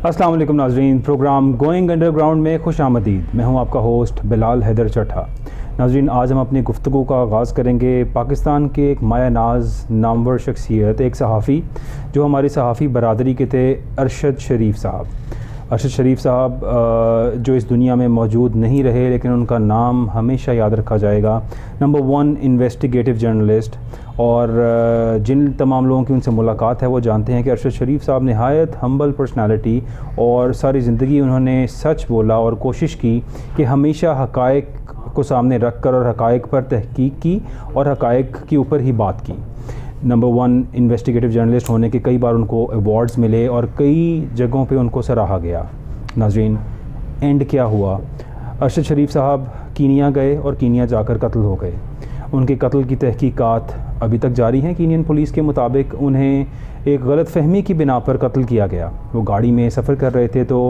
अस्सलाम वालेकुम नाजरीन, प्रोग्राम गोइंग अंडरग्राउंड में खुश आमदीद। मैं हूं आपका होस्ट बिलाल हैदर चट्ठा। नाजरीन, आज हम अपनी गुफ्तगू का आगाज़ करेंगे पाकिस्तान के एक माया नाज नामवर शख्सियत, एक सहाफ़ी जो हमारी सहाफ़ी बरादरी के थे, अरशद शरीफ साहब। अरशद शरीफ साहब जो इस दुनिया में मौजूद नहीं रहे, लेकिन उनका नाम हमेशा याद रखा जाएगा। नंबर 1 इन्वेस्टिगेटिव जर्नलिस्ट, और जिन तमाम लोगों की उनसे मुलाकात है वो जानते हैं कि अरशद शरीफ साहब नहायत हम्बल पर्सनालिटी, और सारी ज़िंदगी उन्होंने सच बोला और कोशिश की कि हमेशा हक़ाइक़ को सामने रख कर और हक़ाइक़ पर तहक़ीक़ की और हक़ाइक़ के ऊपर ही बात की। नंबर 1 इन्वेस्टिगेटिव जर्नलिस्ट होने के कई बार उनको अवार्ड्स मिले और कई जगहों पे उनको सराहा गया। नाज़रीन, एंड क्या हुआ? अरशद शरीफ साहब कीनिया गए और कीनिया जाकर कत्ल हो गए। उनके कत्ल की तहकीकात अभी तक जारी हैं। कीनियन पुलिस के मुताबिक उन्हें एक गलतफ़हमी की बिना पर कत्ल किया गया। वो गाड़ी में सफ़र कर रहे थे तो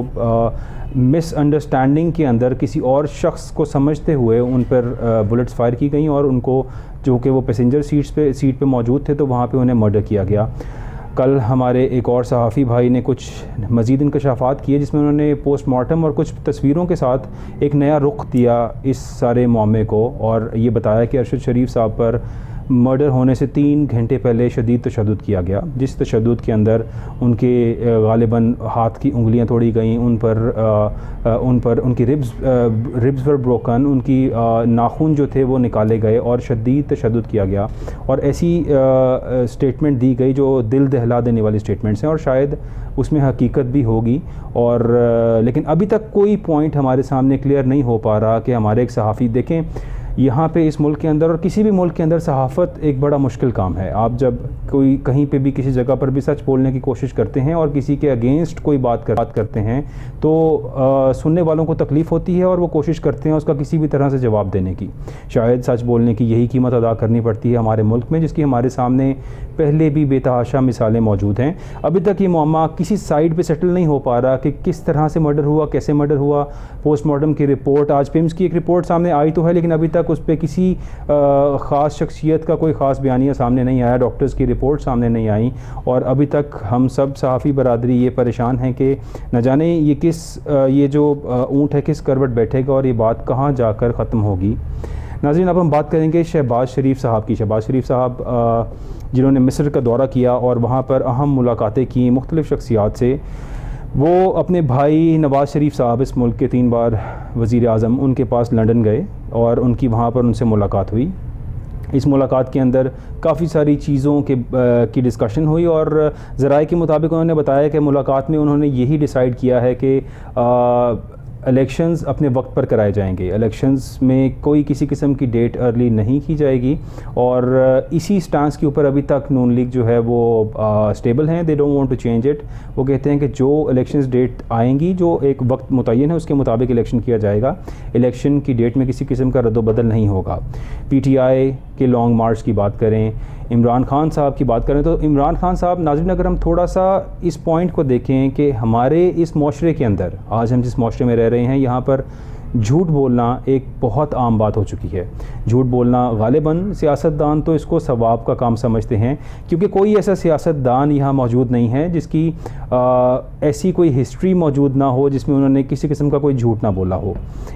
मिसअंडरस्टैंडिंग के अंदर किसी और शख्स को समझते हुए उन पर बुलेट्स फायर की गई और उनको, जो कि वो पैसेंजर सीट पे मौजूद थे, तो वहाँ पे उन्हें मर्डर किया गया। कल हमारे एक और सहाफ़ी भाई ने कुछ मज़ीद इंकशाफात किए जिसमें उन्होंने पोस्टमार्टम और कुछ तस्वीरों के साथ एक नया रुख दिया इस सारे मामले को, और ये बताया कि अरशद शरीफ साहब पर मर्डर होने से 3 घंटे पहले शदीद तशद्दुद किया गया, जिस तशद्दुद के अंदर उनके गालिबन हाथ की उंगलियां तोड़ी गईं, उन पर उनकी रिब्स पर ब्रोकन, उनकी नाखून जो थे वो निकाले गए और शदीद तशद्दुद किया गया। और ऐसी स्टेटमेंट दी गई जो दिल दहला देने वाली स्टेटमेंट्स हैं, और शायद उसमें हकीकत भी होगी। और लेकिन अभी तक कोई पॉइंट हमारे सामने क्लियर नहीं हो पा रहा कि हमारे एक सहाफ़ी, देखें यहाँ पे इस मुल्क के अंदर और किसी भी मुल्क के अंदर सहाफ़त एक बड़ा मुश्किल काम है। आप जब कोई कहीं पे भी किसी जगह पर भी सच बोलने की कोशिश करते हैं और किसी के अगेंस्ट कोई बात करते हैं तो सुनने वालों को तकलीफ़ होती है और वो कोशिश करते हैं उसका किसी भी तरह से जवाब देने की। शायद सच बोलने की यही कीमत अदा करनी पड़ती है हमारे मुल्क में, जिसकी हमारे सामने पहले भी बेतहाशा मिसालें मौजूद हैं। अभी तक ये मुअम्मा किसी साइड पर सेटल नहीं हो पा रहा कि किस तरह से मर्डर हुआ, कैसे मर्डर हुआ। पोस्टमार्टम की रिपोर्ट, आज पिम्स की एक रिपोर्ट सामने आई तो है, लेकिन अभी तक उस पर किसी ख़ास शख्सियत का कोई ख़ास बयानिया सामने नहीं आया, डॉक्टर्स की रिपोर्ट सामने नहीं आई। और अभी तक हम सब सहाफ़ी बरादरी ये परेशान हैं कि न जाने ये जो ऊँट है किस करवट बैठेगा और ये बात कहाँ जाकर ख़त्म होगी। नाज़रीन, अब हम बात करेंगे शहबाज शरीफ साहब की। शहबाज शरीफ साहब जिन्होंने मिस्र का दौरा किया और वहाँ पर अहम मुलाकातें की मुख्तलिफ़ शख्सियात से। वो अपने भाई नवाज़ शरीफ साहब, इस मुल्क के 3 बार वज़ीर आज़म, उनके पास लंदन गए और उनकी वहाँ पर उनसे मुलाकात हुई। इस मुलाकात के अंदर काफ़ी सारी चीज़ों की डिस्कशन हुई और ज़राए के मुताबिक उन्होंने बताया कि मुलाकात में उन्होंने यही डिसाइड किया है कि इलेक्शंस अपने वक्त पर कराए जाएंगे। इलेक्शंस में कोई किसी किस्म की डेट अर्ली नहीं की जाएगी, और इसी स्टांस के ऊपर अभी तक नून लीग जो है वो स्टेबल हैं। They don't want to change it. वो कहते हैं कि जो इलेक्शंस डेट आएंगी, जो एक वक्त मुतय्यन है, उसके मुताबिक इलेक्शन किया जाएगा। इलेक्शन की डेट में किसी किस्म का रद्दोबदल नहीं होगा। PTI के लॉन्ग मार्च की बात करें, इमरान खान साहब की बात करें, तो इमरान खान साहब, नाज़रीन, अगर हम थोड़ा सा इस पॉइंट को देखें कि हमारे इस माशरे के अंदर, आज हम जिस माशरे में रह रहे हैं, यहाँ पर झूठ बोलना एक बहुत आम बात हो चुकी है। झूठ बोलना, गालिबन सियासतदान तो इसको सवाब का काम समझते हैं, क्योंकि कोई ऐसा सियासतदान यहाँ मौजूद नहीं है जिसकी ऐसी कोई हिस्ट्री मौजूद ना हो जिसमें उन्होंने किसी किस्म का कोई झूठ ना बोला हो।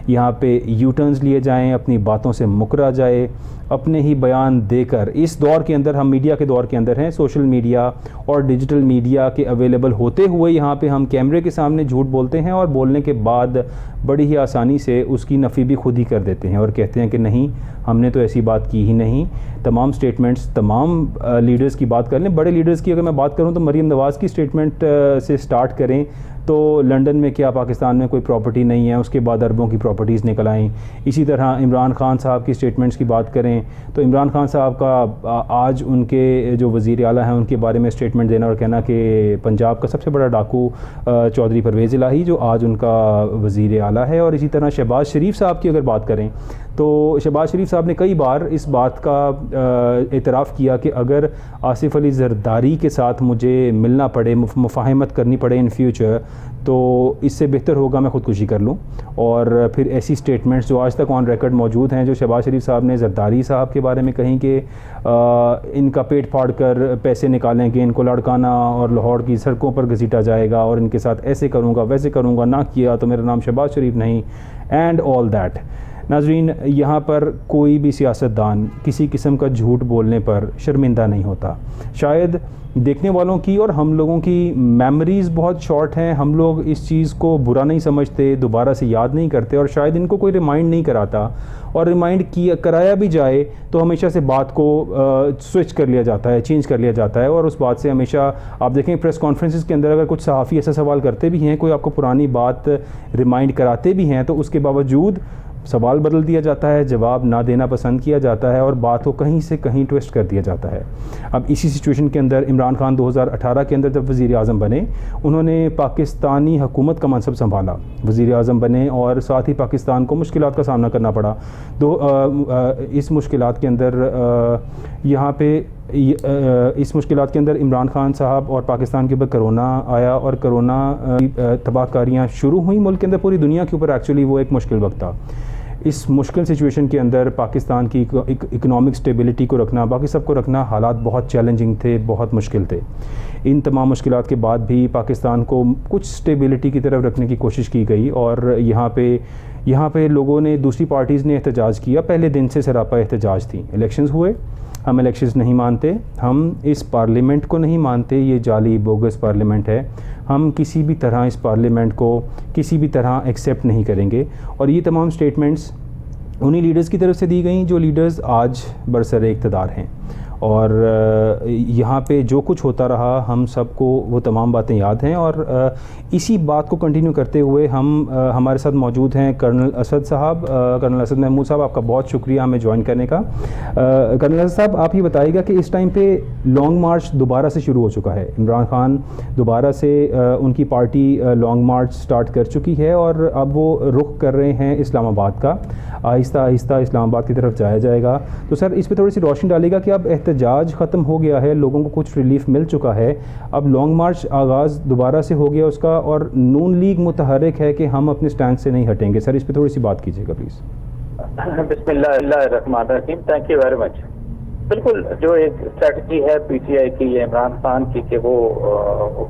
यहाँ पे यू टर्न्स लिए जाएँ, अपनी बातों से मुकरा जाए, अपने ही बयान देकर। इस दौर के अंदर, हम मीडिया के दौर के अंदर हैं, सोशल मीडिया और डिजिटल मीडिया के अवेलेबल होते हुए यहाँ पे हम कैमरे के सामने झूठ बोलते हैं और बोलने के बाद बड़ी ही आसानी से उसकी नफ़ी भी खुद ही कर देते हैं और कहते हैं कि नहीं, हमने तो ऐसी बात की ही नहीं। तमाम स्टेटमेंट्स तमाम लीडर्स की बात कर लें, बड़े लीडर्स की अगर मैं बात करूं तो मरीम नवाज़ की स्टेटमेंट से स्टार्ट करें तो लंदन में क्या पाकिस्तान में कोई प्रॉपर्टी नहीं है, उसके बाद अरबों की प्रॉपर्टीज़ निकल आईं। इसी तरह इमरान खान साहब की स्टेटमेंट्स की बात करें तो इमरान खान साहब का आज उनके जो वज़ीर आला हैं उनके बारे में स्टेटमेंट देना और कहना कि पंजाब का सबसे बड़ा डाकू चौधरी परवेज़ इलाही, जो आज उनका वज़ीर आला है। और इसी तरह शहबाज शरीफ साहब की अगर बात करें तो शहबाज शरीफ साहब ने कई बार इस बात का एतराफ़ किया कि अगर आसिफ अली ज़रदारी के साथ मुझे मिलना पड़े, मुफाहमत करनी पड़े इन फ्यूचर, तो इससे बेहतर होगा मैं ख़ुदकुशी कर लूँ। और फिर ऐसी स्टेटमेंट्स जो आज तक ऑन रिकॉर्ड मौजूद हैं, जो शहबाज शरीफ साहब ने ज़रदारी साहब के बारे में कहीं कि इनका पेट फाड़ कर पैसे निकालेंगे, इनको लड़काना और लाहौर की सड़कों पर घसीटा जाएगा और इनके साथ ऐसे करूँगा वैसे करूँगा, ना किया तो मेरा नाम शहबाज शरीफ नहीं, एंड ऑल दैट। नाज़रीन, यहाँ पर कोई भी सियासतदान किसी किस्म का झूठ बोलने पर शर्मिंदा नहीं होता। शायद देखने वालों की और हम लोगों की मेमोरीज़ बहुत शॉर्ट हैं, हम लोग इस चीज़ को बुरा नहीं समझते, दोबारा से याद नहीं करते, और शायद इनको कोई रिमाइंड नहीं कराता, और रिमाइंड किया कराया भी जाए तो हमेशा से बात को स्विच कर लिया जाता है, चेंज कर लिया जाता है। और उस बात से हमेशा आप देखें प्रेस कॉन्फ्रेंसेस के अंदर अगर कुछ सहाफ़ी ऐसा सवाल करते भी हैं, कोई आपको पुरानी बात रिमाइंड कराते भी हैं, तो उसके बावजूद सवाल बदल दिया जाता है, जवाब ना देना पसंद किया जाता है और बात को कहीं से कहीं ट्विस्ट कर दिया जाता है। अब इसी सिचुएशन के अंदर इमरान खान 2018 के अंदर जब वज़ीर आज़म बने, उन्होंने पाकिस्तानी हुकूमत का मनसब संभाला, वज़ीर आज़म बने, और साथ ही पाकिस्तान को मुश्किलात का सामना करना पड़ा। इस मुश्किलात के अंदर इस मुश्किलात के अंदर इमरान खान साहब और पाकिस्तान के ऊपर करोना आया, और करोना तबाहकारियाँ शुरू हुई मुल्क के अंदर, पूरी दुनिया के ऊपर एक्चुअली वो एक मुश्किल वक्त था। इस मुश्किल सिचुएशन के अंदर पाकिस्तान की इकोनॉमिक स्टेबिलिटी को रखना, बाकी सबको रखना, हालात बहुत चैलेंजिंग थे, बहुत मुश्किल थे। इन तमाम मुश्किलात के बाद भी पाकिस्तान को कुछ स्टेबिलिटी की तरफ रखने की कोशिश की गई, और यहाँ पे लोगों ने, दूसरी पार्टीज़ ने एहतजाज किया। पहले दिन से सरापा एहतजाज थी। इलेक्शंस हुए, हम इलेक्शंस नहीं मानते, हम इस पार्लियामेंट को नहीं मानते, ये जाली बोगस पार्लियामेंट है, हम किसी भी तरह इस पार्लियामेंट को किसी भी तरह एक्सेप्ट नहीं करेंगे। और ये तमाम स्टेटमेंट्स उन्हीं लीडर्स की तरफ से दी गई जो लीडर्स आज बरसर इक़्तिदार हैं। और यहाँ पे जो कुछ होता रहा, हम सबको वो तमाम बातें याद हैं। और इसी बात को कंटिन्यू करते हुए हमारे साथ मौजूद हैं कर्नल असद साहब, कर्नल असद महमूद साहब, आपका बहुत शुक्रिया हमें ज्वाइन करने का। कर्नल असद साहब, आप ये बताइएगा कि इस टाइम पे लॉन्ग मार्च दोबारा से शुरू हो चुका है, इमरान खान दोबारा से उनकी पार्टी लॉन्ग मार्च स्टार्ट कर चुकी है, और अब वो रुख कर रहे हैं इस्लामाबाद का, आहिस्ता आहिस्ता इस्लामाबाद की तरफ जाया जाएगा। तो सर, इस पर थोड़ी सी रोशनी डालेगा कि अब एहतजाज ख़त्म हो गया है, लोगों को कुछ रिलीफ मिल चुका है, अब लॉन्ग मार्च आगाज़ दोबारा से हो गया उसका, और नून लीग मुतहर्रिक है कि हम अपने स्टैंड से नहीं हटेंगे। सर, इस पर थोड़ी सी बात कीजिएगा प्लीज़। बिस्मिल्लाहिर्रहमानिर्रहीम, थैंक यू वेरी मच। बिल्कुल, जो एक स्ट्रेटजी है पीटीआई की, इमरान खान की, कि वो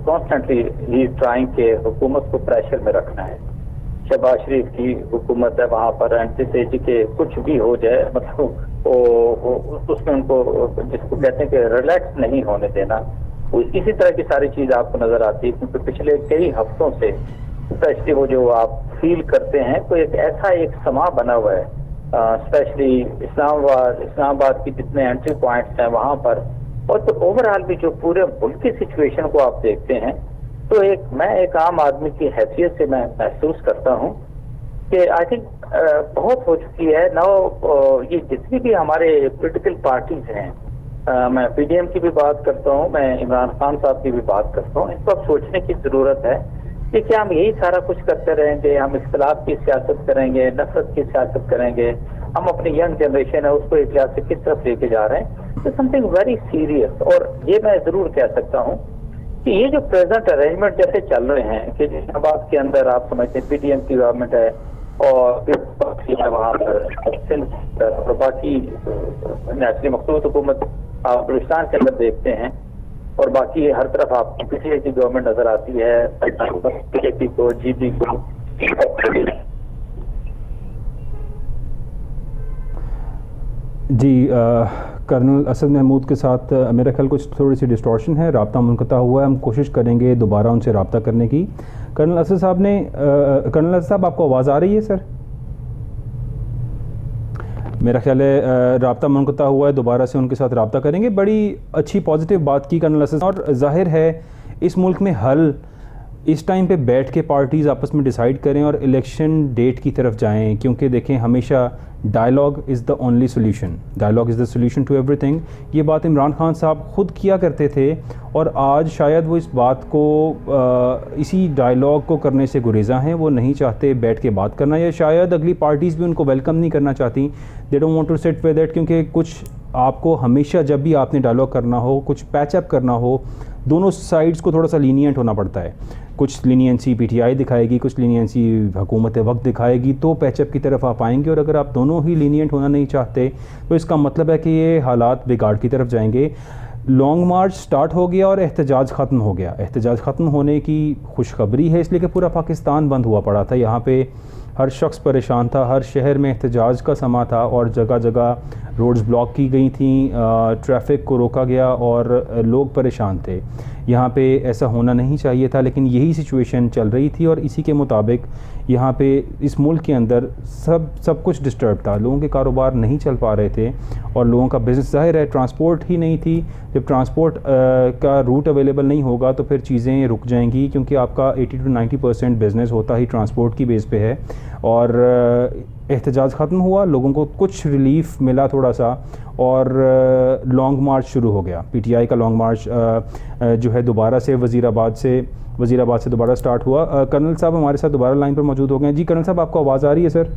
कॉन्स्टेंटली ही ट्राइंग के हुकूमत को प्रेशर में रखना है। शहबाज शरीफ की हुकूमत है वहाँ पर, एंटीसेजी के कुछ भी हो जाए, मतलब उसमें उनको, जिसको कहते हैं कि रिलैक्स नहीं होने देना, इसी तरह की सारी चीज़ आपको नज़र आती है। क्योंकि पिछले कई हफ्तों से स्पेशली वो जो आप फील करते हैं, तो एक ऐसा एक समा बना हुआ है, स्पेशली इस्लामाबाद की जितने एंट्री पॉइंट्स हैं वहाँ पर, और तो ओवरऑल भी जो पूरे मुल्क की सिचुएशन को आप देखते हैं, तो मैं एक आम आदमी की हैसियत से मैं महसूस करता हूँ कि आई थिंक बहुत हो चुकी है नाउ। ये जितनी भी हमारे पॉलिटिकल पार्टीज हैं, मैं पीडीएम की भी बात करता हूँ, मैं इमरान खान साहब की भी बात करता हूँ, इनको अब सोचने की जरूरत है कि क्या हम यही सारा कुछ करते रहेंगे, हम इख्तिलाफ की सियासत करेंगे, नफरत की सियासत करेंगे, हम अपनी यंग जनरेशन है उसको एक लिहाज से किस तरफ लेके जा रहे हैं। तो समथिंग वेरी सीरियस। और ये मैं जरूर कह सकता हूँ कि ये जो प्रेजेंट अरेंजमेंट जैसे चल रहे हैं कि इस्लामाबाद के अंदर आप समझते हैं पीडीएम की गवर्नमेंट है, और है वहाँ पर, और बाकी नेशनली मखसूस हुकूमत आप बलूचिस्तान के अंदर देखते हैं, और बाकी हर तरफ आप पीटीआई की गवर्नमेंट नजर आती है, बीजेपी को, जीडी को। जी, कर्नल असद महमूद के साथ मेरा ख्याल कुछ थोड़ी सी डिस्टॉर्शन है, रब्ता मुनक़ता हुआ है, हम कोशिश करेंगे दोबारा उनसे रब्ता करने की। कर्नल असद साहब, आपको आवाज़ आ रही है सर? मेरा ख्याल है रब्ता मुनक़ता हुआ है, दोबारा से उनके साथ रब्ता करेंगे। बड़ी अच्छी पॉजिटिव बात की कर्नल असद, और जाहिर है इस मुल्क में हल इस टाइम पे बैठ के पार्टीज़ आपस में डिसाइड करें और इलेक्शन डेट की तरफ जाएं, क्योंकि देखें हमेशा dialogue is the only solution, dialogue is the solution to everything. ये बात इमरान खान साहब ख़ुद किया करते थे और आज शायद वो इस बात को इसी डायलॉग को करने से गुरेज़ा हैं। वो नहीं चाहते बैठ के बात करना, या शायद अगली पार्टीज़ भी उनको वेलकम नहीं करना चाहती। They don't want to sit with that, क्योंकि कुछ आपको हमेशा जब भी आपने डायलॉग करना हो, कुछ पैचअप करना हो, दोनों साइड्स को थोड़ा सा लीनियंट होना पड़ता है। कुछ लीनियंसी पीटीआई दिखाएगी, कुछ लीनियंसी हुकूमत वक्त दिखाएगी, तो पैचअप की तरफ आप आएंगे। और अगर आप दोनों ही लीनियंट होना नहीं चाहते तो इसका मतलब है कि ये हालात बिगाड़ की तरफ जाएंगे। लॉन्ग मार्च स्टार्ट हो गया और एहतजाज ख़त्म हो गया। एहतजाज ख़त्म होने की खुशखबरी है, इसलिए कि पूरा पाकिस्तान बंद हुआ पड़ा था। यहाँ पे हर शख्स परेशान था, हर शहर में एहतजाज का समा था और जगह जगह रोड्स ब्लॉक की गई थी, ट्रैफिक को रोका गया और लोग परेशान थे। यहाँ पे ऐसा होना नहीं चाहिए था, लेकिन यही सिचुएशन चल रही थी और इसी के मुताबिक यहाँ पे इस मुल्क के अंदर सब कुछ डिस्टर्ब था। लोगों के कारोबार नहीं चल पा रहे थे और लोगों का बिज़नेस, ज़ाहिर है ट्रांसपोर्ट ही नहीं थी। जब ट्रांसपोर्ट का रूट अवेलेबल नहीं होगा तो फिर चीज़ें रुक जाएंगी, क्योंकि आपका 80 to 90% बिज़नेस होता ही ट्रांसपोर्ट की बेस पे है। और एहतजाज ख़त्म हुआ, लोगों को कुछ रिलीफ मिला थोड़ा सा, और लॉन्ग मार्च शुरू हो गया। पीटीआई का लॉन्ग मार्च जो है दोबारा से वज़ीराबाद से दोबारा स्टार्ट हुआ। कर्नल साहब हमारे साथ दोबारा लाइन पर मौजूद हो गए हैं। जी कर्नल साहब, आपको आवाज़ आ रही है सर?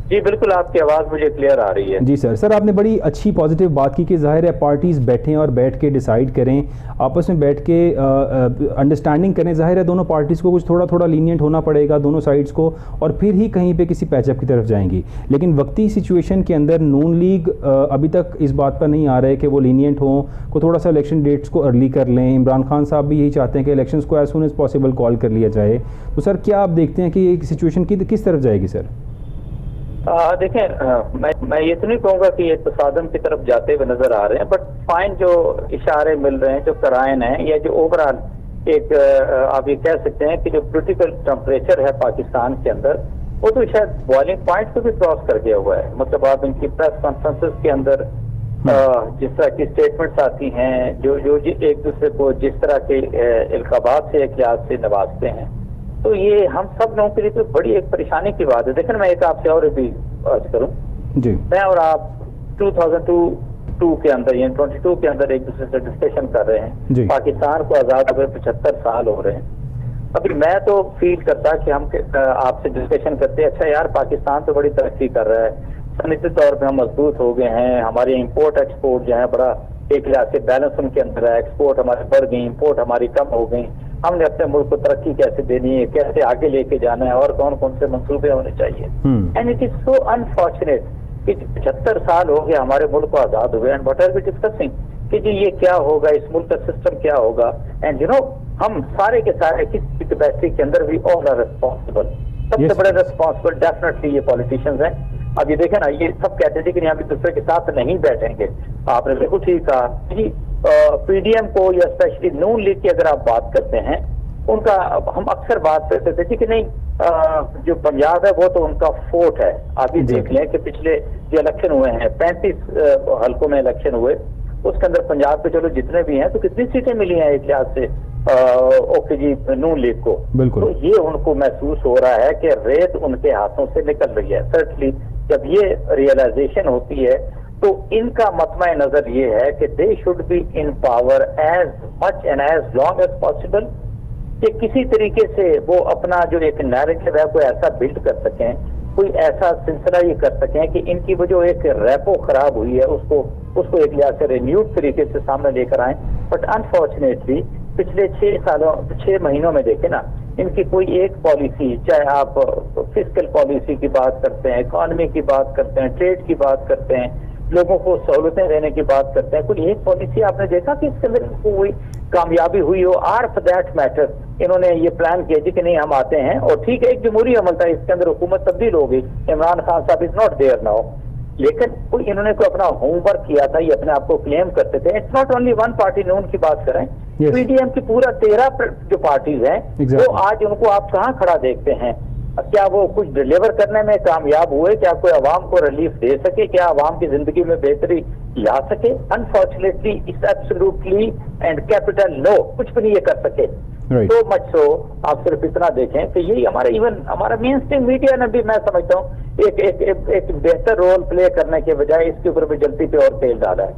जी बिल्कुल, आपकी आवाज़ मुझे क्लियर आ रही है। जी सर, आपने बड़ी अच्छी पॉजिटिव बात की कि ज़ाहिर है पार्टीज़ बैठें और बैठ के डिसाइड करें, आपस में बैठ के अंडरस्टैंडिंग करें। ज़ाहिर है दोनों पार्टीज़ को कुछ थोड़ा लीनियंट होना पड़ेगा, दोनों साइड्स को, और फिर ही कहीं पे किसी पैचअप की तरफ जाएंगी। लेकिन वक्ती सिचुएशन के अंदर नून लीग अभी तक इस बात पर नहीं आ रहा है कि वो लीनियंट हों, को थोड़ा सा इलेक्शन डेट्स को अर्ली कर लें। इमरान खान साहब भी यही चाहते हैं कि इलेक्शंस को as soon as possible call कर लिया जाए। तो सर क्या आप देखते हैं कि ये सिचुएशन किस तरफ जाएगी सर? देखें, मैं ये तो नहीं कहूँगा कि ये तसादम की तरफ जाते हुए नजर आ रहे हैं, बट फाइन जो इशारे मिल रहे हैं, जो कराइन हैं, या जो ओवरऑल एक आप ये कह सकते हैं कि जो पॉलिटिकल टेम्परेचर है पाकिस्तान के अंदर, वो तो शायद बॉइलिंग पॉइंट को भी क्रॉस कर गया हुआ है। मतलब आप इनकी प्रेस कॉन्फ्रेंसेस के अंदर जिस तरह की स्टेटमेंट्स आती हैं, जो एक दूसरे को जिस तरह के इल्काबात से, एक लिहाज से नवाजते हैं, तो ये हम सब लोगों के लिए तो बड़ी एक परेशानी की बात है। देखिए मैं एक आपसे और भी अर्ज करूं जी, मैं और आप 2002 के अंदर यानी 22 के अंदर एक दूसरे से डिस्कशन कर रहे हैं। पाकिस्तान को आज़ाद हुए 75 साल हो रहे हैं। अभी मैं तो फील करता कि हम आपसे डिस्कशन करते हैं, अच्छा यार पाकिस्तान तो बड़ी तरक्की कर रहा है, सनती तौर पर हम मजबूत हो गए हैं, हमारी इम्पोर्ट एक्सपोर्ट जो है बड़ा एक लिहाज से बैलेंस उनके अंदर है, एक्सपोर्ट हमारे बढ़ गई, इम्पोर्ट हमारी कम हो गई, हमने अपने मुल्क को तरक्की कैसे देनी है, कैसे आगे लेके जाना है, और कौन कौन से मंसूबे होने चाहिए। And it is so unfortunate कि 75 साल हो गए हमारे मुल्क को आजाद हुए, and what are we discussing कि जी ये क्या होगा, इस मुल्क का सिस्टम क्या होगा। एंड यू नो हम सारे के सारे किसी कैपेसिटी के अंदर भी ऑल आर रिस्पॉन्सिबल, सबसे बड़े रिस्पॉन्सिबल डेफिनेटली ये पॉलिटिशियंस हैं। अब ये देखें ना, ये सब कहते थे कि हम एक दूसरे के साथ नहीं बैठेंगे, आपने बिल्कुल ठीक कहा जी। पीडीएम को या स्पेशली नून लीग की अगर आप बात करते हैं, उनका हम अक्सर बात करते थे कि नहीं जो पंजाब है वो तो उनका फोर्ट है। आप भी देख लें कि पिछले जो इलेक्शन हुए हैं 35 हल्कों में इलेक्शन हुए, उसके अंदर पंजाब के चलो जितने भी हैं तो कितनी सीटें मिली हैं एक लिहाज से ओके जी नून लीग को। तो ये उनको महसूस हो रहा है कि रेत उनके हाथों से निकल रही है। सर्टली जब ये रियलाइजेशन होती है तो इनका मतमा नजर ये है कि they should be in power as much and as long as possible, कि किसी तरीके से वो अपना जो एक नैरेटिव है कोई ऐसा बिल्ड कर सकें, कोई ऐसा सिलसिला ये कर सकें कि इनकी वो जो एक रेपो खराब हुई है उसको एक लिहाज से रिन्यूड तरीके से सामने लेकर आए। बट अनफॉर्चुनेटली पिछले 6 महीनों में देखें ना, इनकी कोई एक पॉलिसी, चाहे आप फिस्कल पॉलिसी की बात करते हैं, इकोनॉमी की बात करते हैं, ट्रेड की बात करते हैं, लोगों को सहूलतें देने की बात करते हैं, कोई एक पॉलिसी आपने देखा कि इसके अंदर इनको कोई कामयाबी हुई हो? आर फॉर दैट मैटर इन्होंने ये प्लान किया जी कि नहीं हम आते हैं, और ठीक है एक जमहूरी अमल था, इसके अंदर हुकूमत तब्दील हो गई, इमरान खान साहब इज नॉट देयर नाउ, लेकिन कोई इन्होंने कोई अपना होमवर्क किया था, ये अपने आप को क्लेम करते थे। It's not only one party, Noon की बात करें, पीडीएम की पूरा 13 जो पार्टीज हैं वो आज उनको आप कहाँ खड़ा देखते हैं? क्या वो कुछ डिलीवर करने में कामयाब हुए? क्या कोई आवाम को रिलीफ दे सके? क्या आवाम की जिंदगी में बेहतरी ला सके? Unfortunately it's absolutely and capital no, कुछ भी नहीं ये कर सके। Right. तो मच सो आप सिर्फ इतना देखें कि यही हमारे इवन हमारा मेन स्ट्रीम मीडिया ने भी, मैं समझता हूँ, एक बेहतर रोल प्ले करने के बजाय इसके ऊपर भी जल्दी पे और तेल डाला है।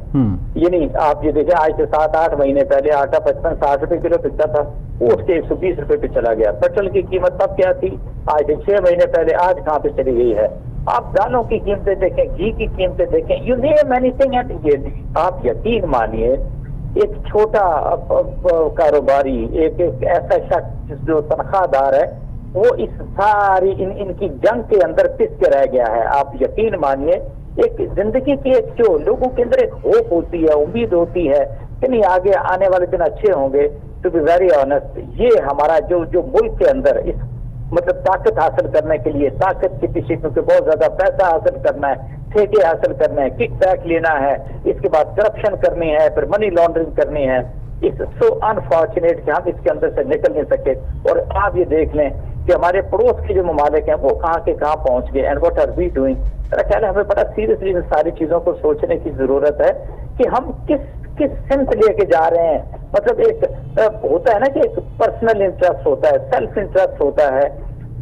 ये नहीं, आप ये देखें, आज से 7-8 महीने पहले आटा 55-60 रुपए किलो बिकता था, वो उठ के 120 रुपए पे चला गया। पेट्रोल की कीमत तब क्या थी, आज से 6 महीने पहले, आज कहाँ पे चली गई है। आप दालों की कीमतें देखें, घी की कीमतें देखें, यू नेम एनीथिंग एंड ये आप यकीन मानिए एक छोटा कारोबारी, एक ऐसा शख्स जो तनख्वाहदार है, वो इस सारी इनकी जंग के अंदर पिस के रह गया है। आप यकीन मानिए, एक जिंदगी की एक जो लोगों के अंदर एक होप होती है, उम्मीद होती है कि नहीं आगे आने वाले दिन अच्छे होंगे। टू बी वेरी ऑनेस्ट, ये हमारा जो मुल्क के अंदर इस मतलब ताकत हासिल करने के लिए, ताकत की पीछे क्योंकि बहुत ज्यादा पैसा हासिल करना है, ठेके हासिल करना है, किक बैक लेना है, इसके बाद करप्शन करनी है, फिर मनी लॉन्ड्रिंग करनी है। इट्स सो अनफॉर्चुनेट कि हम इसके अंदर से निकल नहीं सके। और आप ये देख लें कि हमारे पड़ोस के जो ममालिक हैं वो कहाँ के कहाँ पहुंच गए। And what are we doing? मेरा ख्याल है हमें बड़ा सीरियसली इन सारी चीजों को सोचने की जरूरत है कि हम किस सिमत लेके जा रहे हैं। मतलब एक होता है ना कि एक पर्सनल इंटरेस्ट होता है, सेल्फ इंटरेस्ट होता है,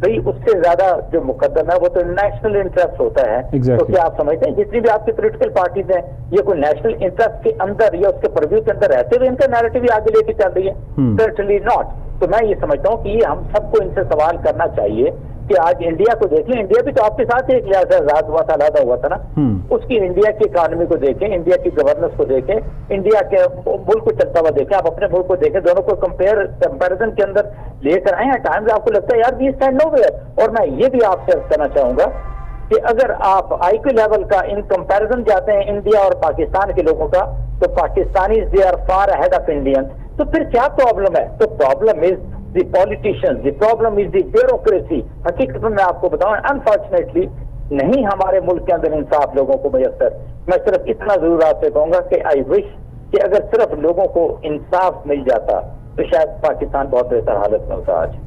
भाई उससे ज्यादा जो मुकद्दम है वो तो नेशनल इंटरेस्ट होता है। Exactly. तो क्या आप समझते हैं जितनी भी आपकी पॉलिटिकल पार्टीज हैं, ये कोई नेशनल इंटरेस्ट के अंदर या उसके परव्यू के अंदर रहते हुए इनका नैरेटिव आगे लेके चल रही है? Certainly not. तो मैं ये समझता हूँ कि ये हम सबको इनसे सवाल करना चाहिए कि आज इंडिया को देखें, इंडिया भी तो आपके साथ एक लिहाज से आजाद हुआ था, अलहदा हुआ था ना, उसकी इंडिया की इकोनॉमी को देखें, इंडिया की गवर्नेंस को देखें, इंडिया के मुल्क को चलता हुआ देखें, आप अपने मुल्क को देखें, दोनों को कंपैरिजन के अंदर लेकर आए। टाइम्स आपको लगता है यार वी स्टैंड नोवेयर। और मैं ये भी आपसे कहना चाहूंगा कि अगर आप IQ लेवल का इन कंपैरिजन जाते हैं इंडिया और पाकिस्तान के लोगों का, तो Pakistani they are far ahead of Indians. तो फिर क्या प्रॉब्लम है? तो problem is the politicians, the problem is the bureaucracy. हकीकत में मैं आपको बताऊं, अनफॉर्चुनेटली नहीं हमारे मुल्क के अंदर इंसाफ लोगों को मैसर। मैं सिर्फ इतना जरूर आपसे कहूंगा कि आई विश कि अगर सिर्फ लोगों को इंसाफ मिल जाता तो शायद पाकिस्तान बहुत बेहतर हालत में होता आज।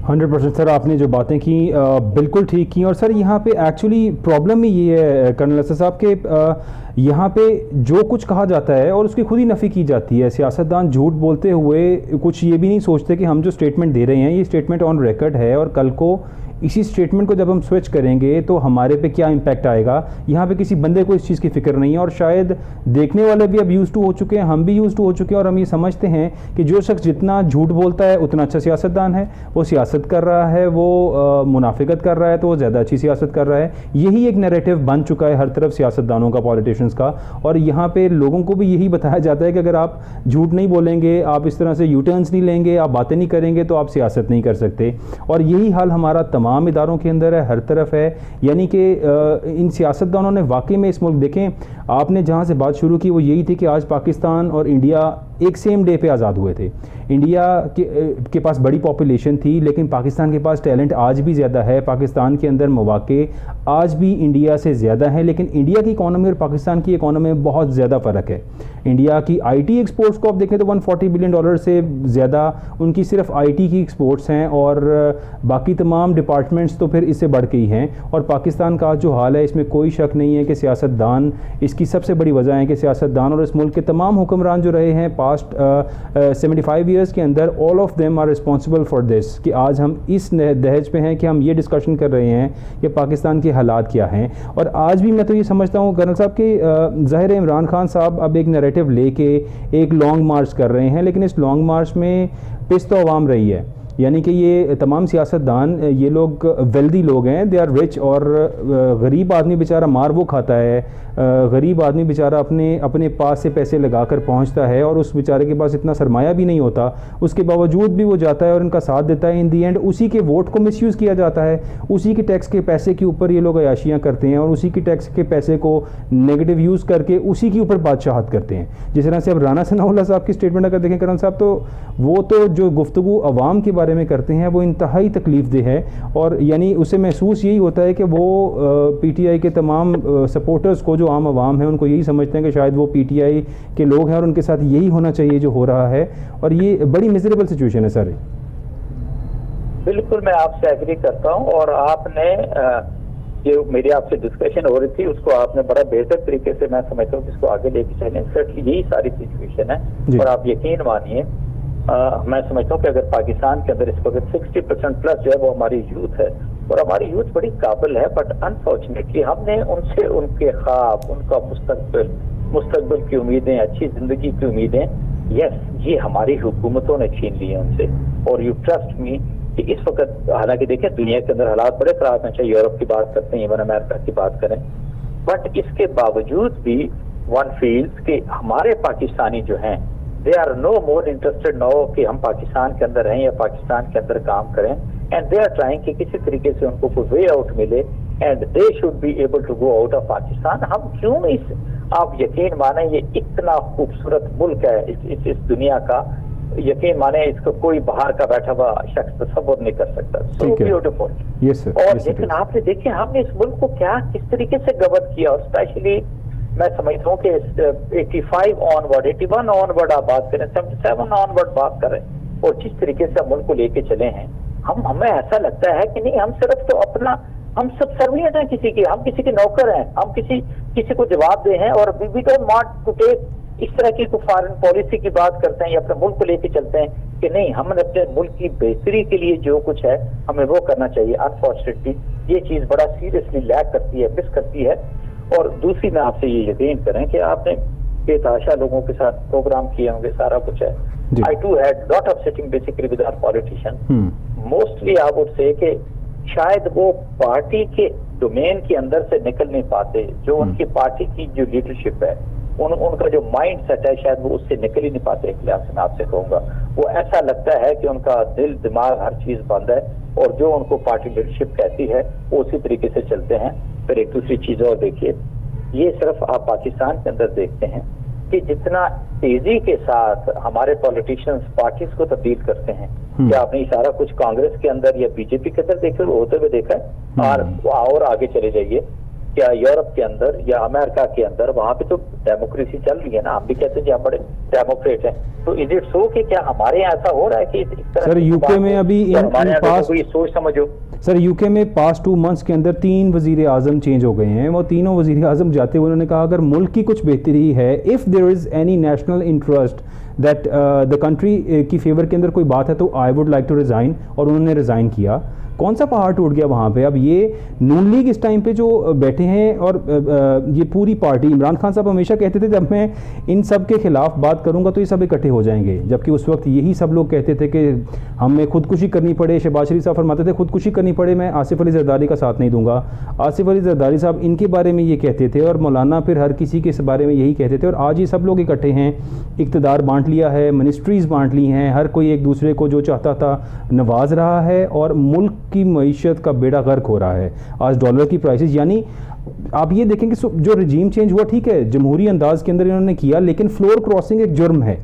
100% सर, आपने जो बातें की बिल्कुल ठीक की। और सर यहाँ पे एक्चुअली प्रॉब्लम ही ये है कर्नल असद साहब के यहाँ पे जो कुछ कहा जाता है और उसकी खुद ही नफ़ी की जाती है। सियासतदान झूठ बोलते हुए कुछ ये भी नहीं सोचते कि हम जो स्टेटमेंट दे रहे हैं ये स्टेटमेंट ऑन रिकॉर्ड है और कल को इसी स्टेटमेंट को जब हम स्विच करेंगे तो हमारे पे क्या इम्पैक्ट आएगा। यहाँ पे किसी बंदे को इस चीज़ की फिक्र नहीं है और शायद देखने वाले भी अब यूज़ टू हो चुके हैं, हम भी यूज़ टू हो चुके हैं और हम ये समझते हैं कि जो शख्स जितना झूठ बोलता है उतना अच्छा सियासतदान है। वो सियासत कर रहा है, वो मुनाफिकत कर रहा है तो वो ज़्यादा अच्छी सियासत कर रहा है। यही एक नैरेटिव बन चुका है हर तरफ सियासतदानों का, पॉलिटिशियंस का। और यहाँ पे लोगों को भी यही बताया जाता है कि अगर आप झूठ नहीं बोलेंगे, आप इस तरह से यू टर्न्स नहीं लेंगे, आप बातें नहीं करेंगे तो आप सियासत नहीं कर सकते। और यही हाल हमारा तमाम इदारों के अंदर है, हर तरफ है। यानी कि इन सियासतदानों ने वाकई में इस मुल्क, देखें आपने जहाँ से बात शुरू की वो यही थी कि आज पाकिस्तान और इंडिया एक सेम डे पे आज़ाद हुए थे। इंडिया के पास बड़ी पॉपुलेशन थी लेकिन पाकिस्तान के पास टैलेंट आज भी ज़्यादा है, पाकिस्तान के अंदर मौक़े आज भी इंडिया से ज़्यादा है। लेकिन इंडिया की इकॉनमी और पाकिस्तान की इकॉनमी में बहुत ज़्यादा फ़र्क है। इंडिया की IT एक्सपोर्ट्स को आप देखें तो $140 बिलियन से ज़्यादा उनकी सिर्फ IT की एक्सपोर्ट्स हैं और बाकी तमाम डिपार्टमेंट्स तो फिर इससे बढ़ के ही हैं। और पाकिस्तान का जो हाल है इसमें कोई शक नहीं है कि सियासतदान इसकी सबसे बड़ी वजह है कि सियासतदान और इस मुल्क के तमाम हुक्मरान जो रहे हैं पास्ट 75 ईयर्स के अंदर, all of them are responsible for this कि आज हम इस दहेज पे हैं कि हम ये डिस्कशन कर रहे हैं कि पाकिस्तान के हालात क्या हैं। और आज भी मैं तो ये समझता हूँ कर्नल साहब कि ज़ाहिर है इमरान खान साहब अब एक नैरेटिव लेके एक लॉन्ग मार्च कर रहे हैं, लेकिन इस लॉन्ग मार्च में पिस तो अवाम रही है। यानी कि ये तमाम सियासतदान, ये लोग वेल्दी लोग हैं, दे आर रिच। और गरीब आदमी बेचारा मार वो खाता है, गरीब आदमी बेचारा अपने पास से पैसे लगाकर पहुंचता है और उस बेचारे के पास इतना सरमाया भी नहीं होता, उसके बावजूद भी वो जाता है और इनका साथ देता है। इन दी एंड उसी के वोट को मिसयूज़ किया जाता है, उसी के टैक्स के पैसे के ऊपर ये लोग अयाशियाँ करते हैं और उसी के टैक्स के पैसे को नेगेटिव यूज़ करके उसी के ऊपर बादशाहत करते हैं। जिस तरह से अब राना सनाउल्लाह साहब की स्टेटमेंट अगर देखें कर्नल साहब, तो वो तो जो गुफ्तगू अवाम के बारे में करते हैं वो इंतहाई तकलीफ देह है। और यानी उसे महसूस यही होता है कि वो PTI के तमाम सपोर्टर्स को, जो आम आवाम है, उनको यही समझते हैं कि शायद वो PTI के लोग हैं और उनके साथ यही होना चाहिए जो हो रहा है। और ये बड़ी मिजरेबल सिचुएशन है सर। बिल्कुल मैं आपसे एग्री करता हूँ। और आपने जो मेरी आपसे डिस्कशन हो रही थी उसको आपने बड़ा बेहतर तरीके से, मैं समझता हूँ, जिसको आगे लेके चलें। सर्टनली यही सारी सिचुएशन है। और आप यकीन मानिए मैं समझता हूँ कि अगर पाकिस्तान के अंदर इस वक्त 60% प्लस जो है वो हमारी यूथ है, और हमारी यूथ बड़ी काबिल है, बट अनफॉर्चुनेटली हमने उनसे उनके ख्वाब, उनका मुस्तकबिल की उम्मीदें, अच्छी जिंदगी की उम्मीदें, यस, ये हमारी हुकूमतों ने छीन ली है उनसे। और यू ट्रस्ट मी कि इस वक्त, हालांकि देखें दुनिया के अंदर हालात बड़े खराब हैं, चाहे यूरोप की बात करते हैं, इवन अमेरिका की बात करें, बट इसके बावजूद भी वन फील्स कि हमारे पाकिस्तानी जो हैं, they are no more interested now कि हम पाकिस्तान के अंदर रहें या पाकिस्तान के अंदर काम करें, एंड दे आर ट्राइंग कि किसी तरीके से उनको कोई वे आउट मिले, and they should be able to go out of Pakistan. हम क्यों इस, आप यकीन माने ये इतना खूबसूरत मुल्क है इस दुनिया का, यकीन माने इसको कोई बाहर का बैठा हुआ शख्स तस्वर नहीं कर सकता। So beautiful. Yes sir. और लेकिन आपने देखे हमने इस मुल्क को क्या किस तरीके से गवर्न किया, और स्पेशली मैं समझता हूँ कि 85 ऑनवर्ड, 81 ऑनवर्ड आप बात करें, 77 ऑनवर्ड बात करें, और जिस तरीके से मुल्क को लेके चले हैं, हमें ऐसा लगता है कि नहीं, हम सिर्फ तो अपना, हम सब सर्वियंट हैं किसी के, हम किसी के नौकर हैं, हम किसी को जवाब दे हैं, और we don't want to take इस तरह की कोई फॉरेन पॉलिसी की बात करते हैं या अपने मुल्क को लेके चलते हैं कि नहीं, हमने अपने मुल्क की बेहतरी के लिए जो कुछ है हमें वो करना चाहिए। अनफॉर्चुनेटली ये चीज बड़ा सीरियसली लैक करती है, मिस करती है। और दूसरी मैं आपसे ये यकीन करें कि आपने बेतहाशा लोगों के साथ प्रोग्राम किए होंगे, सारा कुछ है। I too had lot of sitting basically with our politician. Mostly I would say कि शायद वो पार्टी के डोमेन के अंदर से निकल नहीं पाते, जो उनकी पार्टी की जो लीडरशिप है, उनका जो माइंड सेट है, शायद वो उससे निकल ही नहीं पाते। एक लिहाज से मैं आपसे कहूंगा, वो ऐसा लगता है कि उनका दिल दिमाग हर चीज बंद है, और जो उनको पार्टी लीडरशिप कहती है वो उसी तरीके से चलते हैं। फिर एक दूसरी चीज और देखिए, ये सिर्फ आप पाकिस्तान के अंदर देखते हैं कि जितना तेजी के साथ हमारे पॉलिटिशियंस पार्टीज को तब्दील करते हैं, क्या आपने सारा कुछ कांग्रेस के अंदर या बीजेपी के अंदर देखे होते हुए देखा है? और आगे चले जाइए, क्या यूरोप के अंदर या अमेरिका के अंदर, वहां पे तो डेमोक्रेसी चल रही है ना, हम भी कहते हैं कि हम बड़े डेमोक्रेट हैं। तो इज इट सो कि क्या हमारे यहाँ ऐसा हो रहा है कि इस तरह सर यूके में अभी हमारे यहाँ कोई सोच समझो? सर यूके में पास्ट 2 मंथ्स के अंदर 3 वजीर आजम चेंज हो गए हैं। वो तीनों वजीर आजम जाते हुए उन्होंने कहा अगर मुल्क की कुछ बेहतरी है, if there is any national interest that the country की फेवर के अंदर कोई बात है, तो I would like to resign, और उन्होंने रिज़ाइन किया। कौन सा पहाड़ टूट गया वहाँ पे? अब ये नून लीग इस टाइम पे जो बैठे हैं, और ये पूरी पार्टी, इमरान खान साहब हमेशा कहते थे जब मैं इन सब के खिलाफ बात करूँगा तो ये सब इकट्ठे हो जाएंगे, जबकि उस वक्त यही सब लोग कहते थे कि हमें खुदकुशी करनी पड़े। शहबाज शरीफ साहब फरमाते थे खुदकुशी करनी पड़े, मैं आसिफ अली जरदारी का साथ नहीं दूंगा। आसिफ अली जरदारी साहब इनके बारे में ये कहते थे, और मौलाना फिर हर किसी के बारे में यही कहते थे। और आज ये सब लोग इकट्ठे हैं, इक़्तिदार बांट लिया है, मिनिस्ट्रीज़ बांट ली हैं, हर कोई एक दूसरे को जो चाहता था नवाज रहा है, और मुल्क की मईशत का बेड़ा गर्क हो रहा है। आज डॉलर की प्राइसेस, यानी आप ये देखें कि जो रजीम चेंज हुआ, ठीक है, जमहूरी अंदाज के अंदर इन्होंने किया, लेकिन फ्लोर क्रॉसिंग एक जुर्म है।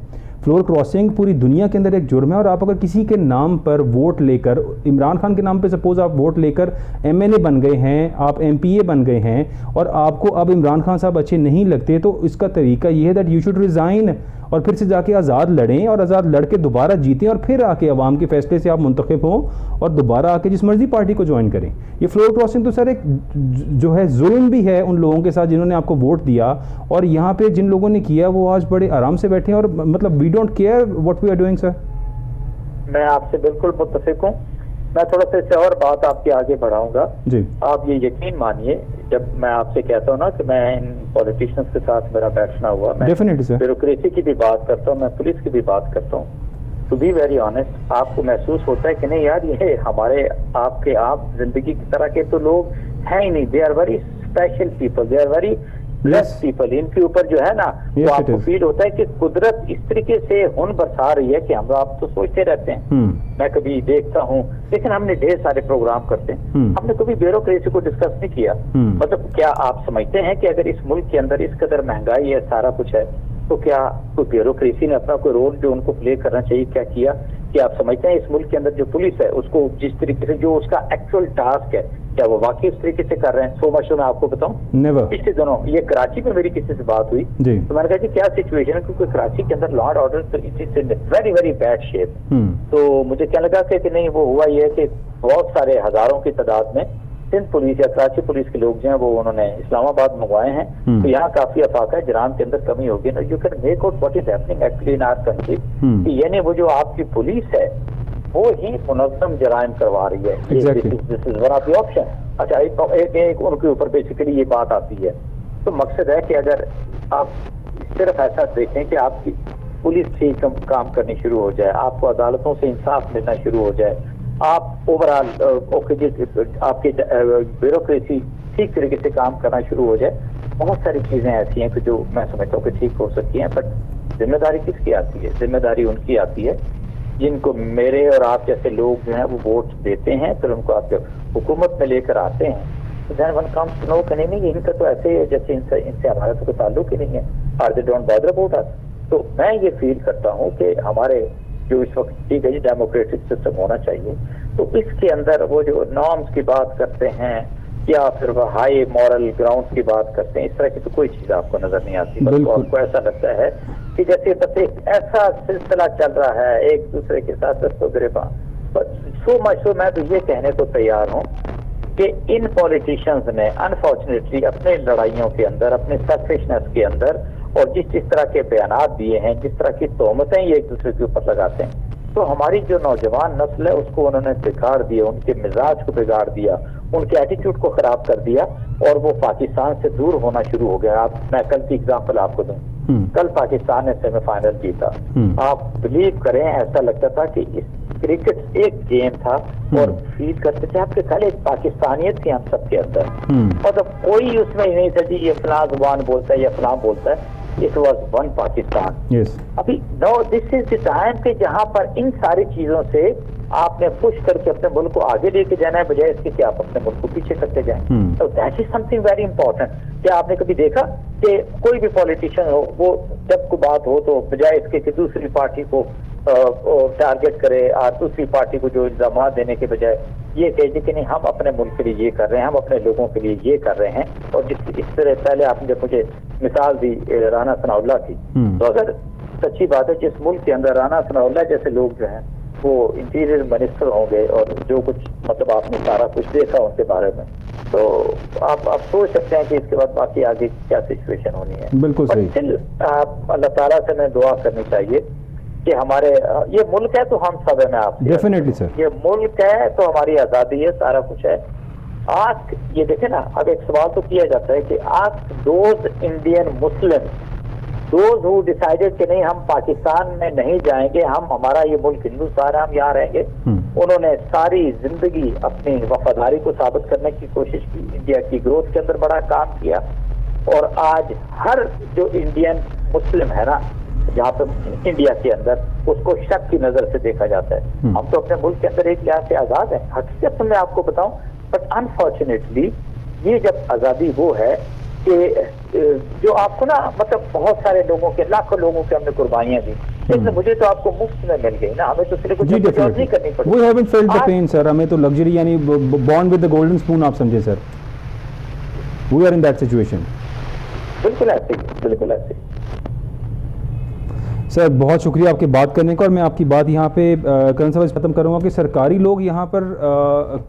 फ्लोर क्रॉसिंग पूरी दुनिया के अंदर एक जुर्म है। और आप अगर किसी के नाम पर वोट लेकर, इमरान खान के नाम पे सपोज आप वोट लेकर MNA बन गए हैं, आप MPA बन गए हैं, और आपको अब इमरान खान साहब अच्छे नहीं लगते, तो इसका तरीका ये है दैट यू शुड रिज़ाइन, और फिर से जाके आज़ाद लड़ें, और आज़ाद लड़ के दोबारा जीतें, और फिर आके अवाम के फैसले से आप मुंतखब हों, और दोबारा आके जिस मर्जी पार्टी को ज्वाइन करें। ये फ्लोर क्रॉसिंग तो सर एक जो है जुल्म भी है उन लोगों के साथ जिन्होंने आपको वोट दिया, और यहाँ पे जिन लोगों ने किया वो आज बड़े आराम से बैठे हैं, और मतलब we don't care what we are doing. Sir मैं आपसे बिल्कुल मुत्तफिक हूँ। मैं थोड़ा सा इससे और बात आपके आगे बढ़ाऊंगा जी। आप ये यकीन मानिए, जब मैं आपसे कहता हूँ ना कि मैं इन पॉलिटिशियंस के साथ मेरा बैठना हुआ, मैं ब्यूरोक्रेसी की भी बात करता हूँ, मैं पुलिस की भी बात करता हूँ, टू बी वेरी ऑनेस्ट, आपको महसूस होता है कि नहीं यार, ये हमारे आपके आप जिंदगी की तरह के तो लोग हैं ही नहीं। They are very special people, they are very blessed people. इनके ऊपर जो है ना, वो आपको फील होता है कि कुदरत इस तरीके से हुन बरसा रही है कि हम आप तो सोचते रहते हैं। मैं कभी देखता हूँ, लेकिन हमने ढेर सारे प्रोग्राम करते हैं, हमने कभी ब्यूरोक्रेसी को डिस्कस नहीं किया। मतलब क्या आप समझते हैं कि अगर इस मुल्क के अंदर इस कदर महंगाई है, सारा कुछ है, तो क्या कोई ब्यूरोक्रेसी ने अपना कोई रोल जो उनको प्ले करना चाहिए क्या किया? कि आप समझते हैं इस मुल्क के अंदर जो पुलिस है उसको जिस तरीके से जो उसका एक्चुअल टास्क है, क्या वो वाकई उस तरीके से कर रहे हैं? सो मच मैं आपको बताऊं, पिछले दिनों ये कराची में मेरी किसी से बात हुई, तो मैंने कहा जी क्या सिचुएशन है, क्योंकि कराची के अंदर लॉ एंड ऑर्डर तो it's in very very bad shape. तो मुझे क्या लगा कि नहीं, वो हुआ ये कि बहुत सारे हजारों की तादाद में सिंध पुलिस या कराची पुलिस के लोग जो हैं वो उन्होंने इस्लामाबाद मंगवाए हैं, तो यहाँ काफी अफाक है, जराम के अंदर कमी होगी ना। You can make out what is happening actually in our country, यानी वो जो आपकी पुलिस है वो ही मुनज़्ज़म जराइम करवा रही है। This is one of the option. अच्छा, एक उनके ऊपर बेसिकली ये बात आती है, तो मकसद है कि अगर आप सिर्फ ऐसा देखें कि आपकी पुलिस ठीक काम करनी शुरू हो जाए, आपको अदालतों से इंसाफ मिलना शुरू हो जाए, आप ओवरऑल आपकी ब्यूरोक्रेसी ठीक तरीके से काम करना शुरू हो जाए, बहुत सारी चीजें ऐसी हैं कि जो मैं समझता हूँ कि ठीक हो सकती हैं। बट जिम्मेदारी किसकी आती है? जिम्मेदारी उनकी आती है जिनको मेरे और आप जैसे लोग जो हैं वो वोट देते हैं, फिर उनको आप जब हुकूमत में लेकर आते हैं तो then one comes to know कि नहीं इनका तो ऐसे है जैसे इनसे हमारा तो कोई ताल्लुक ही नहीं है, और they don't bother about us। तो मैं ये फील करता हूँ कि हमारे जो इस वक्त ठीक है जी डेमोक्रेटिक सिस्टम होना चाहिए, तो इसके अंदर वो जो नॉर्म्स की बात करते हैं या फिर वो हाई मॉरल ग्राउंड्स की बात करते हैं, इस तरह की तो कोई चीज आपको नजर नहीं आती। बस आपको ऐसा लगता है कि जैसे बस एक ऐसा सिलसिला चल रहा है एक दूसरे के साथ दस्तों गिरफ्तार। बस सो मच सो मैं तो ये कहने को तैयार हूँ कि इन पॉलिटिशियंस ने अनफॉर्चुनेटली अपने लड़ाइयों के अंदर, अपने सेल्फिशनेस के अंदर और जिस तरह के बयानात दिए हैं, जिस तरह की तोहमतें ये एक दूसरे के ऊपर लगाते हैं, तो हमारी जो नौजवान नस्ल है उसको उन्होंने बिगाड़ दिया, उनके मिजाज को बिगाड़ दिया, उनके एटीट्यूड को खराब कर दिया और वो पाकिस्तान से दूर होना शुरू हो गया। मैं कल की एग्जांपल आपको दूं, कल पाकिस्तान ने सेमीफाइनल जीता, आप बिलीव करें ऐसा लगता था कि इस क्रिकेट एक गेम था और फील करते थे आपके कल एक पाकिस्तानियत थी हम सबके अंदर, मतलब कोई उसमें नहीं था जी ये फलां जुबान बोलता है या फलां बोलता है, इट वॉज वन पाकिस्तान। अभी no this is the time के जहां पर इन सारी चीजों से आपने पुश करके अपने मुल्क को आगे लेके जाना है, बजाय इसके कि आप अपने मुल्क को पीछे करते जाएं। तो that is something very important. क्या आपने कभी देखा कि कोई भी पॉलिटिशियन हो वो जब कोई बात हो तो बजाय इसके कि दूसरी पार्टी को टारगेट करे और दूसरी पार्टी को जो इल्जाम देने के बजाय ये कहे कि नहीं हम अपने मुल्क के लिए ये कर रहे हैं, हम अपने लोगों के लिए ये कर रहे हैं। और इस तरह पहले आपने जब मुझे मिसाल दी राना सनाउल्लाह की, तो अगर सच्ची बात है जिस मुल्क के अंदर राना सनाउल्लाह जैसे लोग जो हैं वो इंटीरियर मिनिस्टर होंगे और जो कुछ मतलब आपने सारा कुछ देखा उनके बारे में, तो आप सोच सकते हैं कि इसके बाद बाकी आगे क्या सिचुएशन होनी है। बिल्कुल सही। अल्लाह ताला से हमें दुआ करनी चाहिए कि हमारे ये मुल्क है तो हम सब है, मैं आप डेफिनेटली सर, ये मुल्क है तो हमारी आज़ादी है, सारा कुछ है। आज ये देखे ना, अब एक सवाल तो किया जाता है कि आज those Indian Muslim those who decided कि नहीं हम पाकिस्तान में नहीं जाएंगे, हम हमारा ये मुल्क हिंदुस्तान है, हम यहाँ रहेंगे, उन्होंने सारी जिंदगी अपनी वफादारी को साबित करने की कोशिश की, इंडिया की ग्रोथ के अंदर बड़ा काम किया। और आज हर जो इंडियन मुस्लिम है ना जहाँ पे इंडिया के अंदर, उसको शक की नजर से देखा जाता है। हम तो अपने मुल्क के अंदर एक लिहाज से आजाद है, हकीकत में मैं आपको बताऊं, बट अनफॉर्चुनेटली ये जब आजादी वो है कि जो आपको ना मतलब बहुत सारे लोगों के, लाखों लोगों के हमने कुर्बानियां दी, लेकिन मुझे तो आपको मुफ्त में मिल गई ना, हमें तो सिर्फ कुछ नहीं करनी पड़ी। We haven't felt the pain sir, हमें तो लग्जरी यानी born with the golden spoon आप समझे sir, we are in that situation। बिल्कुल ऐसे ही, बिल्कुल ऐसे ही। सर बहुत शुक्रिया आपकी बात करने का, और मैं आपकी बात यहाँ पे करण साहब खत्म करूँगा कि सरकारी लोग यहाँ पर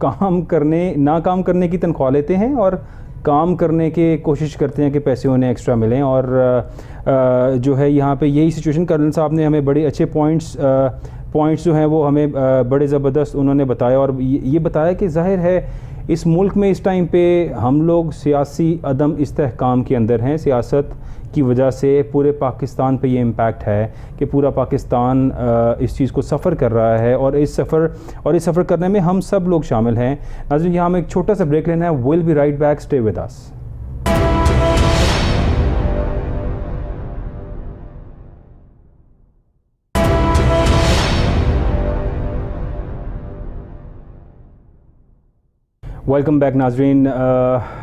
काम करने की तनख्वाह लेते हैं और काम करने की कोशिश करते हैं कि पैसे उन्हें एक्स्ट्रा मिलें, और जो है यहाँ पे यही सिचुएशन करण साहब ने हमें बड़े अच्छे पॉइंट्स जो हैं वो हमें बड़े ज़बरदस्त उन्होंने बताया, और ये बताया कि जाहिर है इस मुल्क में इस टाइम पे हम लोग सियासी अदम इस्तेहकाम के अंदर हैं। सियासत की वजह से पूरे पाकिस्तान पे ये इम्पैक्ट है कि पूरा पाकिस्तान इस चीज़ को सफ़र कर रहा है, और इस सफ़र करने में हम सब लोग शामिल हैं। नाज़रीन, यहाँ हमें एक छोटा सा ब्रेक लेना है। Will be right back, stay with us. Welcome back नाजरीन।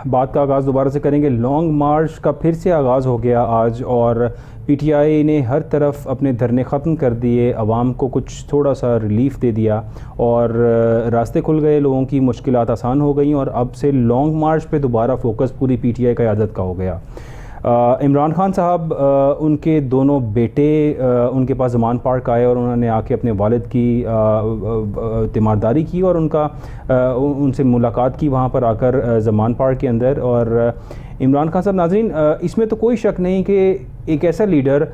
बात का आगाज़ दोबारा से करेंगे। लॉन्ग मार्च का फिर से आगाज़ हो गया आज, और पीटीआई ने हर तरफ अपने धरने ख़त्म कर दिए, आवाम को कुछ थोड़ा सा रिलीफ दे दिया और रास्ते खुल गए, लोगों की मुश्किलात आसान हो गई, और अब से लॉन्ग मार्च पे दोबारा फोकस पूरी पीटीआई क़यादत का हो गया। इमरान खान साहब उनके दोनों बेटे उनके पास ज़मान पार्क आए और उन्होंने आके अपने वालिद की तीमारदारी की और उनसे मुलाकात की वहाँ पर आकर ज़मान पार्क के अंदर। और इमरान खान साहब, नाज़रीन, इसमें तो कोई शक नहीं कि एक ऐसा लीडर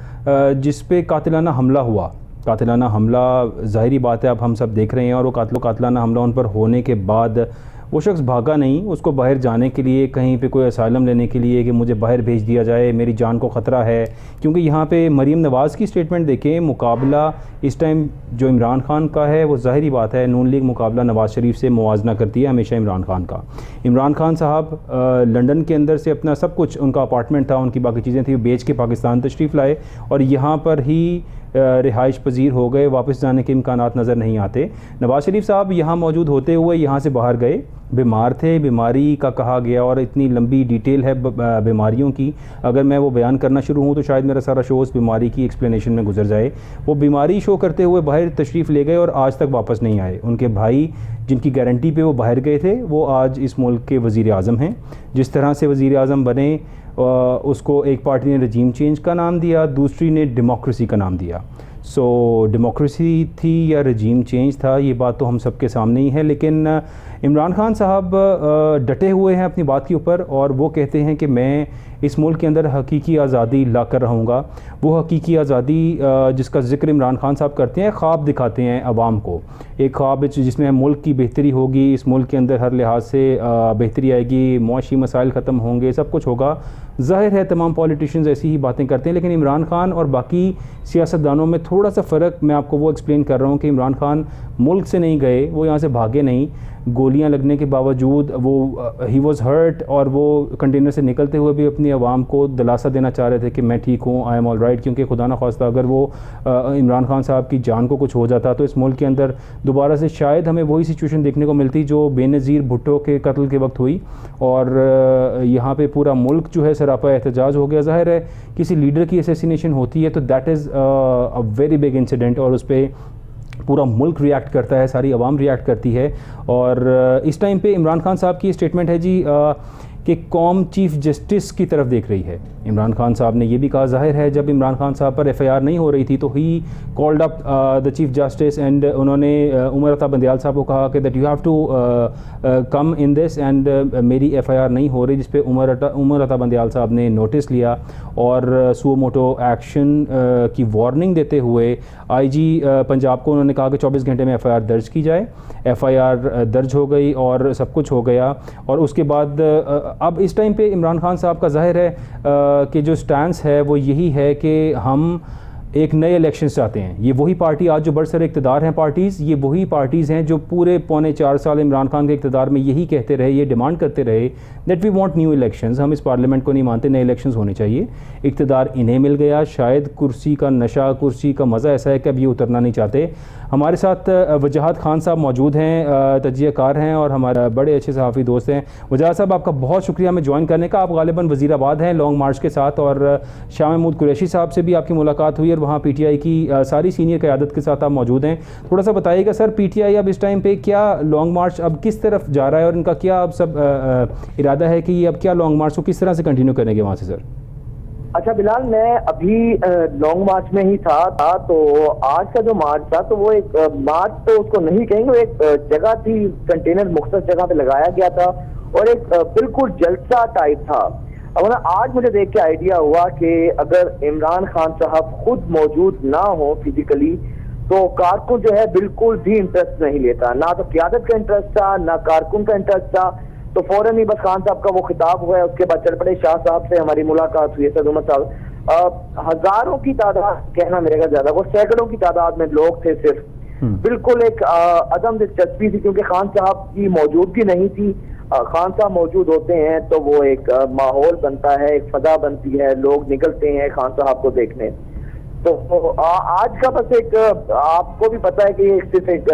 जिस पे कातिलाना हमला हुआ, कातिलाना हमला ज़ाहिरी बात है अब हम सब देख रहे हैं, और वो कातिलाना हमला उन पर होने के बाद वो शख्स भागा नहीं, उसको बाहर जाने के लिए, कहीं पे कोई असाइलम लेने के लिए कि मुझे बाहर भेज दिया जाए, मेरी जान को ख़तरा है। क्योंकि यहाँ पे मरीम नवाज़ की स्टेटमेंट देखें, मुकाबला इस टाइम जो इमरान खान का है वो ज़ाहिरी बात है नून लीग मुकाबला नवाज़ शरीफ से मुवाजना करती है हमेशा इमरान खान का। इमरान खान साहब लंदन के अंदर से अपना सब कुछ, उनका अपार्टमेंट था, उनकी बाकी चीज़ें थी, बेच के पाकिस्तान तशरीफ़ लाए और यहाँ पर ही रिहाइश पजीर हो गए, वापस जाने के इम्कानात नज़र नहीं आते। नवाज़ शरीफ साहब यहाँ मौजूद होते हुए यहाँ से बाहर गए, बीमार थे, बीमारी का कहा गया और इतनी लंबी डिटेल है बीमारियों की, अगर मैं वो बयान करना शुरू हूँ तो शायद मेरा सारा शो उस बीमारी की एक्सप्लेनेशन में गुजर जाए। वो बीमारी शो करते हुए बाहर तशरीफ़ ले गए और आज तक वापस नहीं आए। उनके भाई जिनकी गारंटी पे वो बाहर गए थे वो आज इस मुल्क के वज़ीर आज़म हैं। जिस तरह से वज़ीर आज़म बने उसको एक पार्टी ने रजीम चेंज का नाम दिया, दूसरी ने डेमोक्रेसी का नाम दिया। सो डेमोक्रेसी थी या रजीम चेंज था, ये बात तो हम सबके सामने ही है। लेकिन इमरान खान साहब डटे हुए हैं अपनी बात के ऊपर और वो कहते हैं कि मैं इस मुल्क के अंदर हकीकी आज़ादी ला कर रहूँगा। वो हकीकी आज़ादी जिसका ज़िक्र इमरान खान साहब करते हैं, ख्वाब दिखाते हैं आवाम को, एक ख्वाब जिसमें मुल्क की बेहतरी होगी, इस मुल्क के अंदर हर लिहाज से बेहतरी आएगी, मुआशी मसाइल ख़त्म होंगे, सब कुछ होगा। ज़ाहिर है तमाम पॉलिटिशियंस ऐसी ही बातें करते हैं, लेकिन इमरान खान और बाकी सियासतदानों में थोड़ा सा फ़र्क मैं आपको वो एक्सप्लेन कर रहा हूँ कि इमरान खान मुल्क से नहीं गए, वो यहाँ से भागे नहीं, गोलियां लगने के बावजूद वो ही वॉज़ हर्ट और वो कंटेनर से निकलते हुए भी अपनी आवाम को दिलासा देना चाह रहे थे कि मैं ठीक हूँ, आई एम ऑल राइट। क्योंकि खुदा न खास्ता अगर वो इमरान खान साहब की जान को कुछ हो जाता तो इस मुल्क के अंदर दोबारा से शायद हमें वही सिचुएशन देखने को मिलती जो बेनज़ीर भुट्टो के कत्ल के वक्त हुई और यहाँ पे पूरा मुल्क जो है सरापा एहतजाज हो गया। ज़ाहिर है किसी लीडर की असैसिनेशन होती है तो that is a very big incident और उस पर पूरा मुल्क रिएक्ट करता है, सारी आवाम रिएक्ट करती है। और इस टाइम पे इमरान खान साहब की स्टेटमेंट है जी कि कौम चीफ़ जस्टिस की तरफ देख रही है। इमरान खान साहब ने ये भी कहा, जाहिर है जब इमरान खान साहब पर FIR नहीं हो रही थी तो he called up the chief justice and उन्होंने उमर अता बंदियाल साहब को कहा कि that you have to come in this and मेरी FIR नहीं हो रही, जिस पे उमर अता बंदियाल साहब ने नोटिस लिया और सुओ मोटो एक्शन की वार्निंग देते हुए IG पंजाब को उन्होंने कहा कि 24 घंटे में FIR दर्ज की जाए। FIR दर्ज हो गई और सब कुछ हो गया। और उसके बाद अब इस टाइम पे इमरान खान साहब का जाहिर है कि जो स्टैंस है वो यही है कि हम एक नए इलेक्शन चाहते हैं। ये वही पार्टी आज जो बरसर इक़्तिदार हैं पार्टीज़, ये वही पार्टीज़ हैं जो पूरे पौने 4 साल इमरान खान के इक़्तिदार में यही कहते रहे, ये डिमांड करते रहे that we want new elections. हम इस पार्लियामेंट को नहीं मानते, नए इलेक्शंस होने चाहिए। इक़्तिदार इन्हें मिल गया, शायद कुर्सी का नशा, कुर्सी का मज़ा ऐसा है कि अब ये उतरना नहीं चाहते। हमारे साथ वजाहत खान साहब मौजूद हैं, तजियाकार हैं और हमारा बड़े अच्छे सहाफ़ी दोस्त हैं। वजाहत साहब आपका बहुत शुक्रिया हमें ज्वाइन करने का। आप गालिबन वज़ीराबाद हैं लॉन्ग मार्च के साथ और शाह महमूद कुरैशी साहब से भी आपकी मुलाकात हुई और वहाँ PTI की सारी सीनियर क़यादत के साथ आप मौजूद हैं। थोड़ा सा बताइएगा सर, PTI अब इस टाइम पे क्या लॉन्ग मार्च अब किस तरफ जा रहा है और इनका क्या अब सब इरादा है कि ये अब क्या लॉन्ग मार्च को किस तरह से कंटिन्यू करेंगे वहाँ से सर? अच्छा बिलाल, मैं अभी लॉन्ग मार्च में ही था तो आज का जो मार्च था तो वो एक मार्च तो उसको नहीं कहेंगे, वो एक जगह थी, कंटेनर मुख्तलिफ जगह पे लगाया गया था और एक बिल्कुल जलसा टाइप था। अब आज मुझे देख के आइडिया हुआ कि अगर इमरान खान साहब खुद मौजूद ना हो फिजिकली तो कारकुन जो है बिल्कुल भी इंटरेस्ट नहीं लेता, ना तो क़यादत का इंटरेस्ट था ना कारकुन का इंटरेस्ट था। तो फौरन ही बस खान साहब का वो खिताब हुआ है, उसके बाद चल पड़े शाह साहब से हमारी मुलाकात हुई, सैयद उमर साहब। हजारों की तादाद, कहना मेरे का ज्यादा, वो सैकड़ों की तादाद में लोग थे सिर्फ। बिल्कुल एक अदम दिलचस्पी थी क्योंकि खान साहब की मौजूदगी नहीं थी। खान साहब मौजूद होते हैं तो वो एक माहौल बनता है, एक फजा बनती है, लोग निकलते हैं खान साहब को देखने। तो आज का बस एक आपको भी पता है कि ये सिर्फ एक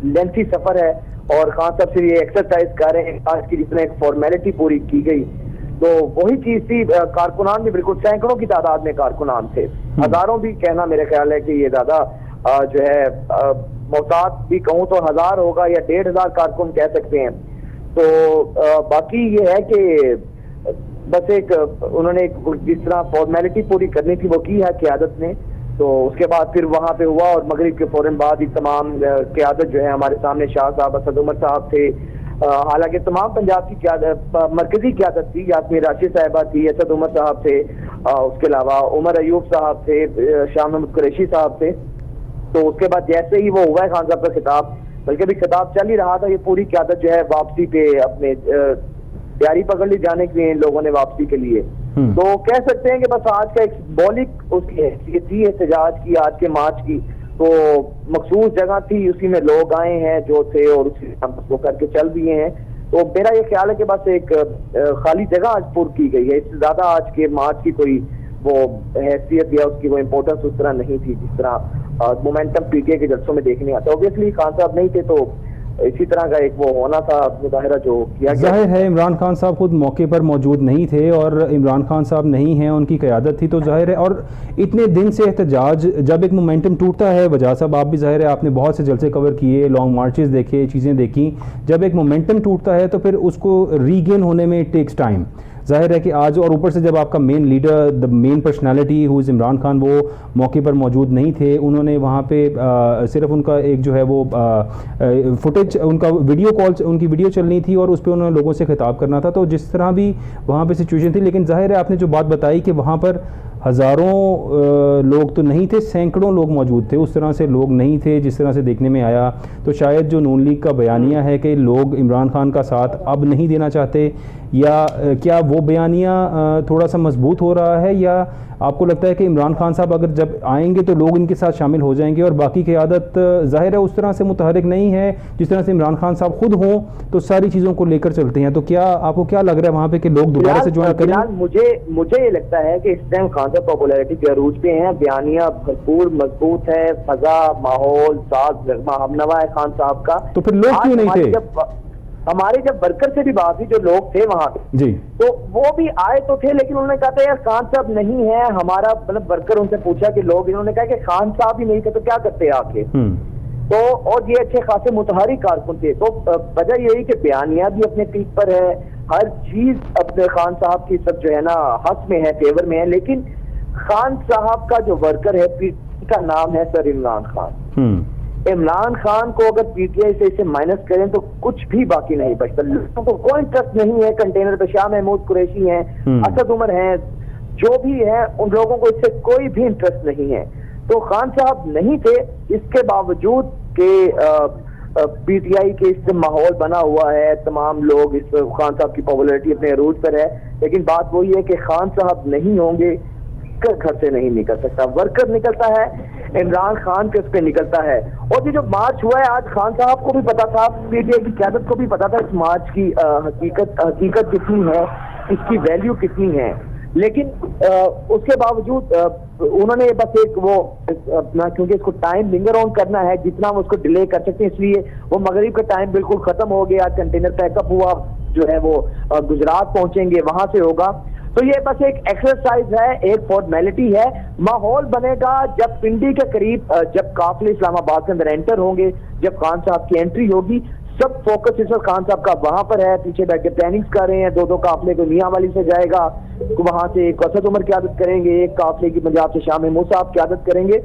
लेंथी सफर है और खान साहब से ये एक्सरसाइज कर रहे हैं आज की, जिसमें एक फॉर्मेलिटी पूरी की गई। तो वही चीज थी, कारकुनान भी बिल्कुल सैकड़ों की तादाद में कारकुनान थे, हजारों भी कहना मेरे ख्याल है कि ये ज्यादा जो है मोहतात भी कहूँ तो 1000 होगा या 1500 कारकुन कह सकते हैं। तो बाकी ये है कि बस एक उन्होंने एक जिस तरह फॉर्मेलिटी पूरी करनी थी वो की है क़यादत ने। तो उसके बाद फिर वहाँ पे हुआ और मगरिब के फौरन बाद ही तमाम क़यादत जो है हमारे सामने शाह साहब, असद उमर साहब थे। हालांकि तमाम पंजाब की मरकजी क़यादत थी, यास्मीन राशिद साहिबा थी, असद उमर साहब थे, उसके अलावा उमर अयूब साहब थे, शाह महमूद कुरैशी साहब थे। तो उसके बाद जैसे ही वो हुआ है खान साहब का खिताब, बल्कि भी खिताब चल ही रहा था, ये पूरी क़यादत जो है वापसी पे अपने तैयारी पकड़ ली जाने के लिए इन लोगों ने वापसी के लिए। तो कह सकते हैं कि बस आज का एक सिंबॉलिक उसकी हैसियत थी एहतजाज की, आज के मार्च की। तो मखसूस जगह थी, उसी में लोग आए हैं जो थे और उसी वो करके चल दिए हैं। तो मेरा ये ख्याल है कि बस एक खाली जगह आज पुर की गई है, इससे ज्यादा आज के मार्च की कोई वो हैसियत या उसकी वो इम्पोर्टेंस उस तरह नहीं थी जिस तरह मोमेंटम पीटीआई के जलसों में देखने आता। ऑब्वियसली खान साहब नहीं थे तो इसी तरह का एक वो होना था मुजाहिरा जो किया गया। जाहिर है इमरान खान साहब खुद मौके पर मौजूद नहीं थे और इमरान खान साहब नहीं हैं, उनकी क़यादत थी, तो जाहिर है। और इतने दिन से एहतजाज, जब एक मोमेंटम टूटता है, वजह साहब आप भी जाहिर है आपने बहुत से जलसे कवर किए, लॉन्ग मार्चेस देखे, चीज़ें देखी, जब एक मोमेंटम टूटता है तो फिर उसको रीगेन होने में इट टेक्स टाइम। जाहिर है कि आज और ऊपर से जब आपका main leader, the main personality who is Imran Khan, वो मौके पर मौजूद नहीं थे, उन्होंने वहाँ पे सिर्फ उनका एक जो है वो फुटेज, उनका वीडियो कॉल, उनकी वीडियो चलनी थी और उस पर उन्होंने लोगों से खिताब करना था। तो जिस तरह भी वहाँ पे सिचुएशन थी, लेकिन जाहिर है आपने जो बात बताई कि वहाँ पर हज़ारों लोग तो नहीं थे, सैकड़ों लोग मौजूद थे, उस तरह से लोग नहीं थे जिस तरह से देखने में आया। तो शायद जो नून लीग का बयानिया है कि लोग इमरान खान का साथ अब नहीं देना चाहते, या क्या वो बयानिया थोड़ा सा मजबूत हो रहा है, या आपको लगता है कि इमरान खान साहब अगर जब आएंगे तो लोग इनके साथ शामिल हो जाएंगे और बाकी क़यादत ज़ाहिर है उस तरह से मुतहरिक नहीं है जिस तरह से इमरान खान साहब खुद हों तो सारी चीज़ों को लेकर चलते हैं? तो क्या आपको क्या लग रहा है वहाँ पे कि लोग दोबारा से ज्वाइन करें? मुझे ये लगता है कि इस टाइम खान साहब पॉपुलैरिटी के अरूज पे हैं, बयानिया भरपूर मजबूत है, फजा, माहौल, साज, नगमा हमनवा है खान साहब का। तो फिर लोग क्यों नहीं थे? हमारे जब वर्कर से भी बात हुई, जो लोग थे वहां पे जी, तो वो भी आए तो थे, लेकिन उन्होंने कहा था यार खान साहब नहीं है हमारा, मतलब वर्कर उनसे पूछा कि लोग, इन्होंने कहा कि खान साहब ही नहीं थे तो क्या करते आके। तो और ये अच्छे खासे मुतहरिक कारकुन थे। तो वजह यही कि बयानिया भी अपने पीक पर है, हर चीज अपने खान साहब की सब जो है ना हक में है, फेवर में है, लेकिन खान साहब का जो वर्कर है का नाम है सर इमरान खान। इमरान खान को अगर पीटीआई से इसे माइनस करें तो कुछ भी बाकी नहीं बचता। लोगों को कोई इंटरेस्ट नहीं है कंटेनर पे, शाह महमूद कुरैशी हैं, असद उमर हैं, जो भी है उन लोगों को इससे कोई भी इंटरेस्ट नहीं है। तो खान साहब नहीं थे, इसके बावजूद के पीटीआई के इस माहौल बना हुआ है, तमाम लोग इस खान साहब की पॉपुलैरिटी अपने अरूज पर है। लेकिन बात वही है कि खान साहब नहीं होंगे, घर से नहीं निकल सकता, वर्कर निकलता है, इमरान खान के उस पर निकलता है। और ये जो मार्च हुआ है आज खान साहब को भी पता था, पीटीआई की क़यादत को भी पता था इस मार्च की हकीकत कितनी है, इसकी वैल्यू कितनी है, लेकिन उसके बावजूद उन्होंने बस एक वो अपना, क्योंकि इसको टाइम लिंगर ऑन करना है, जितना वो उसको डिले कर सकते हैं, इसलिए वो मगरिब का टाइम बिल्कुल खत्म हो गया, कंटेनर पैकअप हुआ, जो है वो गुजरात पहुंचेंगे, वहां से होगा। तो ये बस एक एक्सरसाइज है, एक फॉर्मेलिटी है। माहौल बनेगा जब पिंडी के करीब, जब काफिले इस्लामाबाद के अंदर एंटर होंगे, जब खान साहब की एंट्री होगी, सब फोकस इस वक्त खान साहब का वहां पर है, पीछे बैठ के प्लानिंग्स कर रहे हैं। दो काफिले को मियां वाली से जाएगा, वहां से एक असद उमर क़यादत करेंगे, एक काफिले की पंजाब से शाह महमूद साहब क़यादत करेंगे।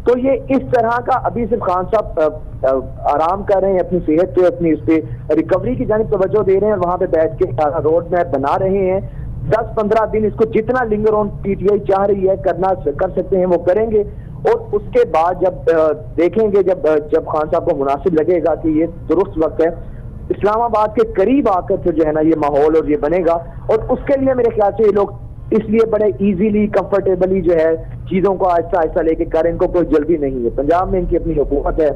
तो ये इस तरह का अभी सिर्फ खान साहब आराम कर रहे हैं, अपनी सेहत पे, अपनी उस पर रिकवरी की जानिब तवज्जो दे रहे हैं, वहां पे बैठ के सारा रोड मैप बना रहे हैं। 10-15 दिन इसको जितना लिंगर ऑन पीटीआई चाह रही है कर सकते हैं वो करेंगे, और उसके बाद जब देखेंगे, जब खान साहब को मुनासिब लगेगा कि ये दुरुस्त वक्त है, इस्लामाबाद के करीब आकर फिर जो है ना ये माहौल और ये बनेगा। और उसके लिए मेरे ख्याल से ये लोग इसलिए बड़े इजीली, कंफर्टेबली जो है चीजों को आहिस्ता आहिस्ता लेके कर, इनको कोई जल्दी नहीं है। पंजाब में इनकी अपनी हुकूमत है,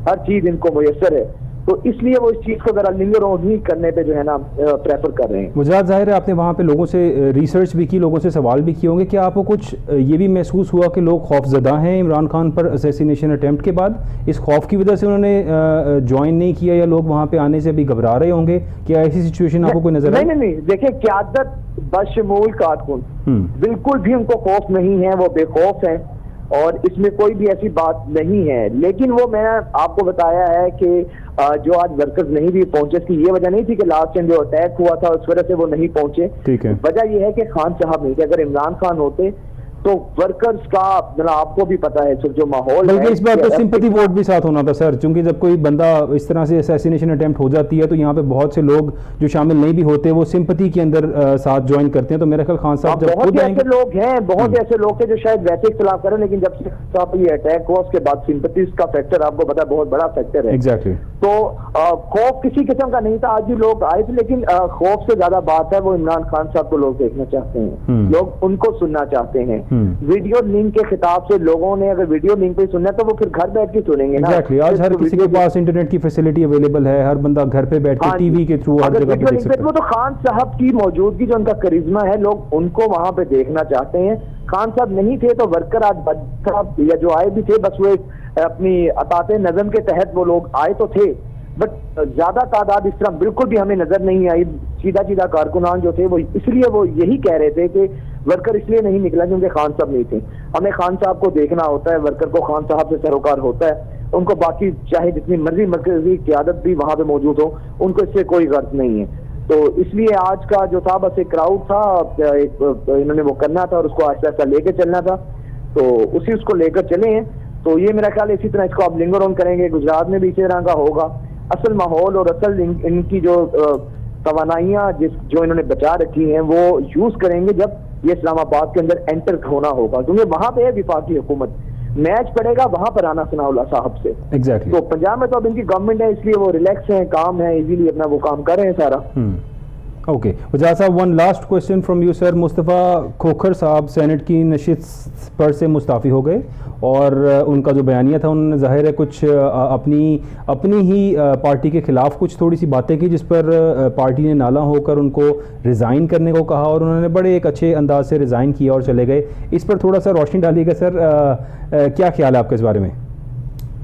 हर चीज इनको मुयस्सर है, तो इसलिए वो इस चीज़ को जरा लिंगर ऑन ही करने पे जो है ना प्रेफर कर रहे हैं। मुझे जाहिर है आपने वहाँ पे लोगों से रिसर्च भी की, लोगों से सवाल भी किए होंगे, क्या आपको कुछ ये भी महसूस हुआ कि लोग खौफजदा हैं इमरान खान पर असैसिनेशन अटैम्प्ट के बाद? इस खौफ की वजह से उन्होंने ज्वाइन नहीं किया, या लोग वहाँ पे आने से अभी घबरा रहे होंगे? क्या ऐसी सिचुएशन आपको कोई नजर आई? नहीं, देखिए क़यादत बशमूल कारकुन बिल्कुल भी उनको खौफ नहीं है, वो बेखौफ है। और इसमें कोई भी ऐसी बात नहीं है। लेकिन वो मैंने आपको बताया है कि जो आज वर्कर्स नहीं भी पहुंचे, इसकी ये वजह नहीं थी कि लास्ट टाइम जो अटैक हुआ था उस वजह से वो नहीं पहुंचे। ठीक है। वजह ये है कि खान साहब नहीं थे। अगर इमरान खान होते तो वर्कर्स का मतलब आपको भी पता है जो माहौल बल्कि है, इस बार तो सिंपैथी वोट भी साथ होना था सर, क्योंकि जब कोई बंदा इस तरह से असैसिनेशन अटेम्प्ट हो जाती है तो यहाँ पे बहुत से लोग जो शामिल नहीं भी होते वो सिंपैथी के अंदर साथ ज्वाइन करते हैं। तो मेरा ख्याल खान साहब जब बहुत खुद ही आएंगे, ऐसे लोग हैं, बहुत ही ऐसे लोग हैं जो शायद वैसे इख्तिलाफ करें, लेकिन जब से साहब ये अटैक हुआ उसके बाद सिंपैथीज का फैक्टर आपको पता है बहुत बड़ा फैक्टर है। एग्जैक्टली। तो खौफ किसी किस्म का नहीं था, आज भी लोग आए थे, लेकिन खौफ से ज्यादा बात है वो इमरान खान साहब को लोग देखना चाहते हैं, लोग उनको सुनना चाहते हैं। वीडियो लिंक के खिताब से लोगों ने अगर वीडियो लिंक पे सुनना है तो वो फिर घर बैठ के सुनेंगे ना। एग्जैक्टली। आज हर किसी के पास इंटरनेट की फैसिलिटी अवेलेबल है, हर बंदा घर पे बैठ के टीवी के थ्रू हर जगह पे देख सकता है। तो खान साहब की मौजूदगी जो उनका करिश्मा है, लोग उनको वहां पे देखना चाहते हैं। खान साहब नहीं थे तो वर्कर आज साहब या जो आए भी थे बस वो अपनी अताते नज़म के तहत वो लोग आए तो थे, बट ज्यादा तादाद इस तरह बिल्कुल भी हमें नजर नहीं आई। सीधा सीधा कारकुनान जो थे वो इसलिए वो यही कह रहे थे कि वर्कर इसलिए नहीं निकला क्योंकि खान साहब नहीं थे। हमें खान साहब को देखना होता है, वर्कर को खान साहब से सरोकार होता है, उनको बाकी चाहे जितनी मर्जी मरकजी क़यादत भी वहां पे मौजूद हो, उनको इससे कोई गर्ज नहीं है। तो इसलिए आज का जो था बस एक क्राउड था, इन्होंने वो करना था और उसको आहिस्ता आहिस्ता लेके चलना था, तो उसी उसको लेकर चले हैं। तो ये मेरा ख्याल इसी तरह इसको आप लिंगर ऑन करेंगे, गुजरात में भी इसी तरह का होगा। असल माहौल और असल इनकी जो तवानाइयाँ जो इन्होंने बचा रखी हैं वो यूज करेंगे जब ये इस्लामाबाद के अंदर एंटर होना होगा, क्योंकि वहां पे है विफाकी हुकूमत, मैच पड़ेगा वहां पर आना सनाउल्लाह साहब से। एग्जैक्टली। तो पंजाब में तो अब इनकी गवर्नमेंट है इसलिए वो रिलैक्स है, काम है, इजीली अपना वो काम कर रहे हैं सारा। ओके वजाद साहब, one last question from you sir. Mustafa Khokhar साहब सेनेट की नशिस्त पर से मुस्ताफ़ी हो गए और उनका जो बयानिया था उन्होंने ज़ाहिर है कुछ अपनी ही पार्टी के ख़िलाफ़ कुछ थोड़ी सी बातें की जिस पर पार्टी ने नाला होकर उनको रिज़ाइन करने को कहा और उन्होंने बड़े एक अच्छे अंदाज से रिज़ाइन किया और चले गए। इस पर थोड़ा सा रोशनी डालिएगा सर, क्या ख्याल है आपका इस बारे में?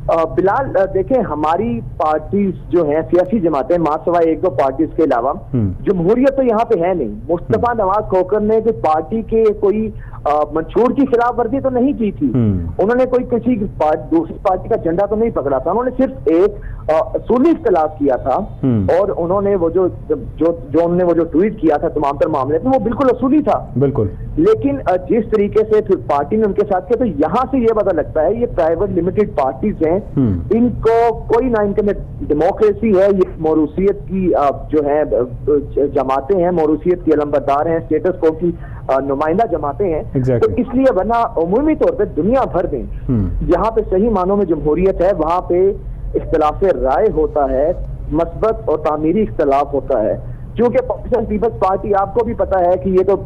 बिलाल देखें, हमारी पार्टी जो है सियासी जमातें मासवा एक दो पार्टीज के अलावा जमहूरियत तो यहाँ पे है नहीं। मुस्तफा नवाज खोखर ने कोई पार्टी के कोई मंशूर की खिलाफ वर्जी तो नहीं की थी, उन्होंने कोई किसी दूसरी पार्टी का झंडा तो नहीं पकड़ा था, उन्होंने सिर्फ एक असूली इख्तिलाफ किया था और उन्होंने वो जो उन्होंने वो जो ट्वीट किया था तमाम तर मामले में वो बिल्कुल असूली था। बिल्कुल। लेकिन जिस तरीके से फिर पार्टी ने उनके साथ किया तो यहाँ से ये पता लगता है ये प्राइवेट लिमिटेड पार्टीज हैं, इनको कोई ना इनके में डेमोक्रेसी है, ये मौरूसियत की जो है जमातें हैं, मौरूसियत की अलमबरदार हैं, स्टेटस को की नुमाइंदा जमातें हैं। तो इसलिए वरना उमूमी तौर पर दुनिया भर में जहाँ पे सही मानों में जमहूरियत है वहाँ पे इख्तिलाफ राय होता है, मस्बत और तामीरी इख्तिलाफ होता है। क्योंकि पाकिस्तान पीपल्स पार्टी आपको भी पता है कि ये तो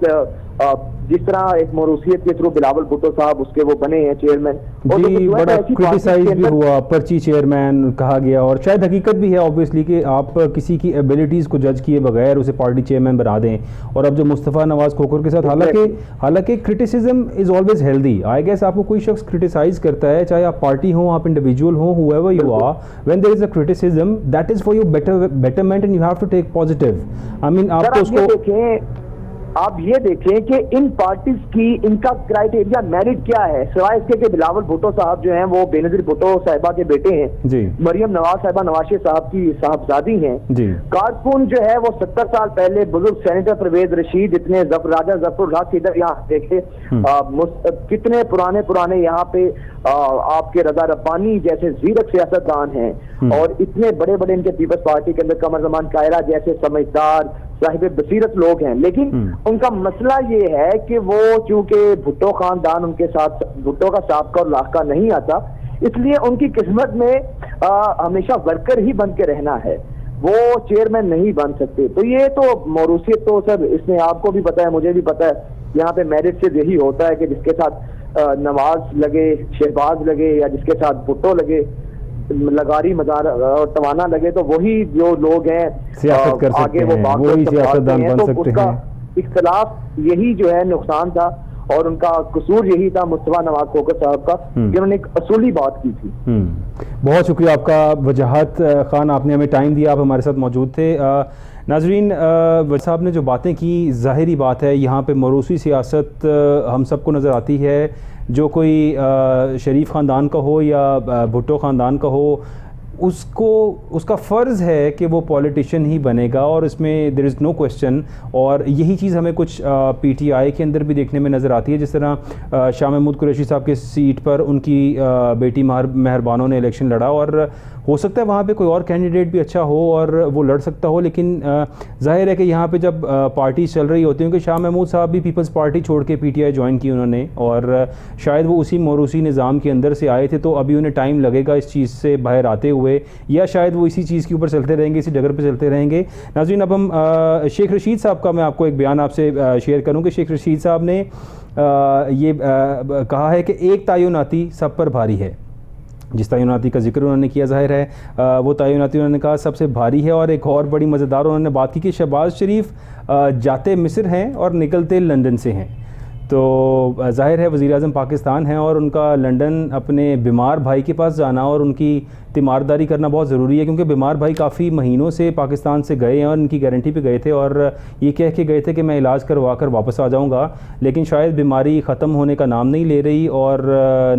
जिस तरह एक मौरूसियत के थ्रू बिलावल भुट्टो साहब उसके वो बने हैं चेयरमैन, जी बड़ा क्रिटिसाइज भी हुआ, पर्ची चेयरमैन कहा गया और शायद हकीकत भी है ऑब्वियसली कि आप किसी की एबिलिटीज़ को जज किए बगैर उसे पार्टी चेयरमैन बना दें। और अब जो मुस्तफ़ा नवाज खोखर के साथ हालांकि criticism is always healthy. I guess आपको कोई शख्स क्रिटिसाइज करता है, चाहे आप पार्टी हो, आप इंडिविजुअल हो, however you are, when there is a criticism that is for your betterment and you have to take positive. I mean आप तो उसको आप ये देखें कि इन पार्टीज की इनका क्राइटेरिया मेरिट क्या है, सिवाय इसके कि बिलावल भुट्टो साहब जो हैं वो बेनजीर भुट्टो साहिबा के बेटे हैं जी, मरियम नवाज साहिबा नवाज साहब की साहबजादी हैं जी। कारकुन जो है वो 70 साल पहले बुजुर्ग सेनेटर परवेज रशीद, इतने राजा जफर इधर यहाँ देखे कितने पुराने यहाँ पे आपके रजा रब्बानी जैसे जीरक सियासतदान हैं और इतने बड़े बड़े इनके पीपल्स पार्टी के अंदर कमर जमान कायरा जैसे समझदार साहिब बसीरत लोग हैं। लेकिन उनका मसला ये है कि वो चूंकि भुट्टो खानदान उनके साथ भुट्टो का साबका और लाखा नहीं आता, इसलिए उनकी किस्मत में हमेशा वर्कर ही बन के रहना है, वो चेयरमैन नहीं बन सकते। तो ये तो मौरूसियत तो सर इसमें आपको भी पता है, मुझे भी पता है, यहाँ पे मेरिट से यही होता है कि जिसके साथ नवाज लगे, शहबाज लगे या जिसके साथ भुट्टो लगे, लगारी मजार और तवाना लगे तो वही जो लोग हैं सियासत कर सकते हैं, वही सियासतदान बन सकते हैं। इख्तिलाफ यही जो है नुकसान था और उनका कसूर यही था मुस्तफा नवाज खोखर साहब का कि उन्होंने एक असूली बात की थी। बहुत शुक्रिया आपका वजाहत खान, आपने हमें टाइम दिया, आप हमारे साथ मौजूद थे। नाजरीन, वज़ीर साहब ने जो बातें की, ज़ाहिरी बात है यहाँ पे मौरूसी सियासत हम सबको नज़र आती है। जो कोई शरीफ ख़ानदान का हो या भुट्टो ख़ानदान का हो, उसका फ़र्ज़ है कि वो पॉलिटिशियन ही बनेगा, और इसमें देयर इज़ नो क्वेश्चन। और यही चीज़ हमें कुछ पीटीआई के अंदर भी देखने में नज़र आती है। जिस तरह शाह महमूद कुरैशी साहब के सीट पर उनकी बेटी मेहरबानों ने इलेक्शन लड़ा, और हो सकता है वहाँ पे कोई और कैंडिडेट भी अच्छा हो और वो लड़ सकता हो, लेकिन ज़ाहिर है कि यहाँ पे जब पार्टी चल रही होती है, क्योंकि शाह महमूद साहब भी पीपल्स पार्टी छोड़ के पीटीआई ज्वाइन की उन्होंने, और शायद वो उसी मोरूसी निज़ाम के अंदर से आए थे, तो अभी उन्हें टाइम लगेगा इस चीज़ से बाहर आते हुए, या शायद वो इसी चीज़ के ऊपर चलते रहेंगे, इसी डगर पर चलते रहेंगे। नाज़रीन, अब हम शेख रशीद साहब का मैं आपको एक बयान आपसे शेयर करूँ कि शेख रशीद साहब ने ये कहा है कि एक तयनाती सब पर भारी है। जिस तयनाती का जिक्र उन्होंने किया, ज़ाहिर है वो तयनाती उन्होंने कहा सबसे भारी है। और एक और बड़ी मज़ेदार उन्होंने बात की कि शहबाज शरीफ जाते मिस्र हैं और निकलते लंदन से हैं। तो ज़ाहिर है वज़ीर-ए-आज़म पाकिस्तान हैं और उनका लंदन अपने बीमार भाई के पास जाना और उनकी तीमारदारी करना बहुत ज़रूरी है, क्योंकि बीमार भाई काफ़ी महीनों से पाकिस्तान से गए हैं और उनकी गारंटी पे गए थे और ये कह के गए थे कि मैं इलाज करवा कर वापस आ जाऊँगा, लेकिन शायद बीमारी ख़त्म होने का नाम नहीं ले रही और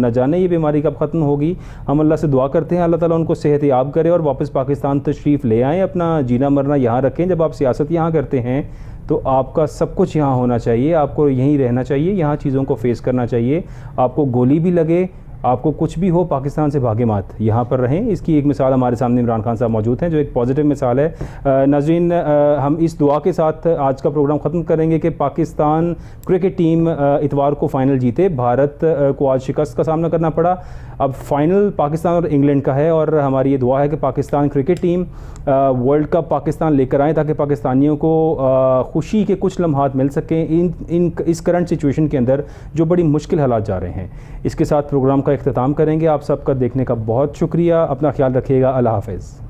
न जाने ये बीमारी कब ख़त्म होगी। हम अल्लाह से दुआ करते हैं अल्लाह ताला उनको सेहत याब करे और वापस पाकिस्तान तशरीफ़ ले आएँ, अपना जीना मरना यहाँ रखें। जब आप सियासत यहाँ करते हैं तो आपका सब कुछ यहाँ होना चाहिए, आपको यहीं रहना चाहिए, यहाँ चीज़ों को फेस करना चाहिए। आपको गोली भी लगे, आपको कुछ भी हो, पाकिस्तान से भागे मत, यहाँ पर रहें। इसकी एक मिसाल हमारे सामने इमरान खान साहब मौजूद हैं, जो एक पॉजिटिव मिसाल है। नाज़रीन, हम इस दुआ के साथ आज का प्रोग्राम ख़त्म करेंगे कि पाकिस्तान क्रिकेट टीम इतवार को फ़ाइनल जीते। भारत को आज शिकस्त का सामना करना पड़ा। अब फ़ाइनल पाकिस्तान और इंग्लैंड का है और हमारी ये दुआ है कि Pakistan cricket team world cup Pakistan लेकर आएँ, ताकि पाकिस्तानियों को खुशी के कुछ लम्हात मिल सकें इस करंट सिचुएशन के अंदर जो बड़ी मुश्किल हालात जा रहे हैं। इसके साथ प्रोग्राम का इख्तिताम करेंगे। आप सबका देखने का बहुत शुक्रिया। अपना ख्याल रखिएगा। अल्लाह हाफ़िज़।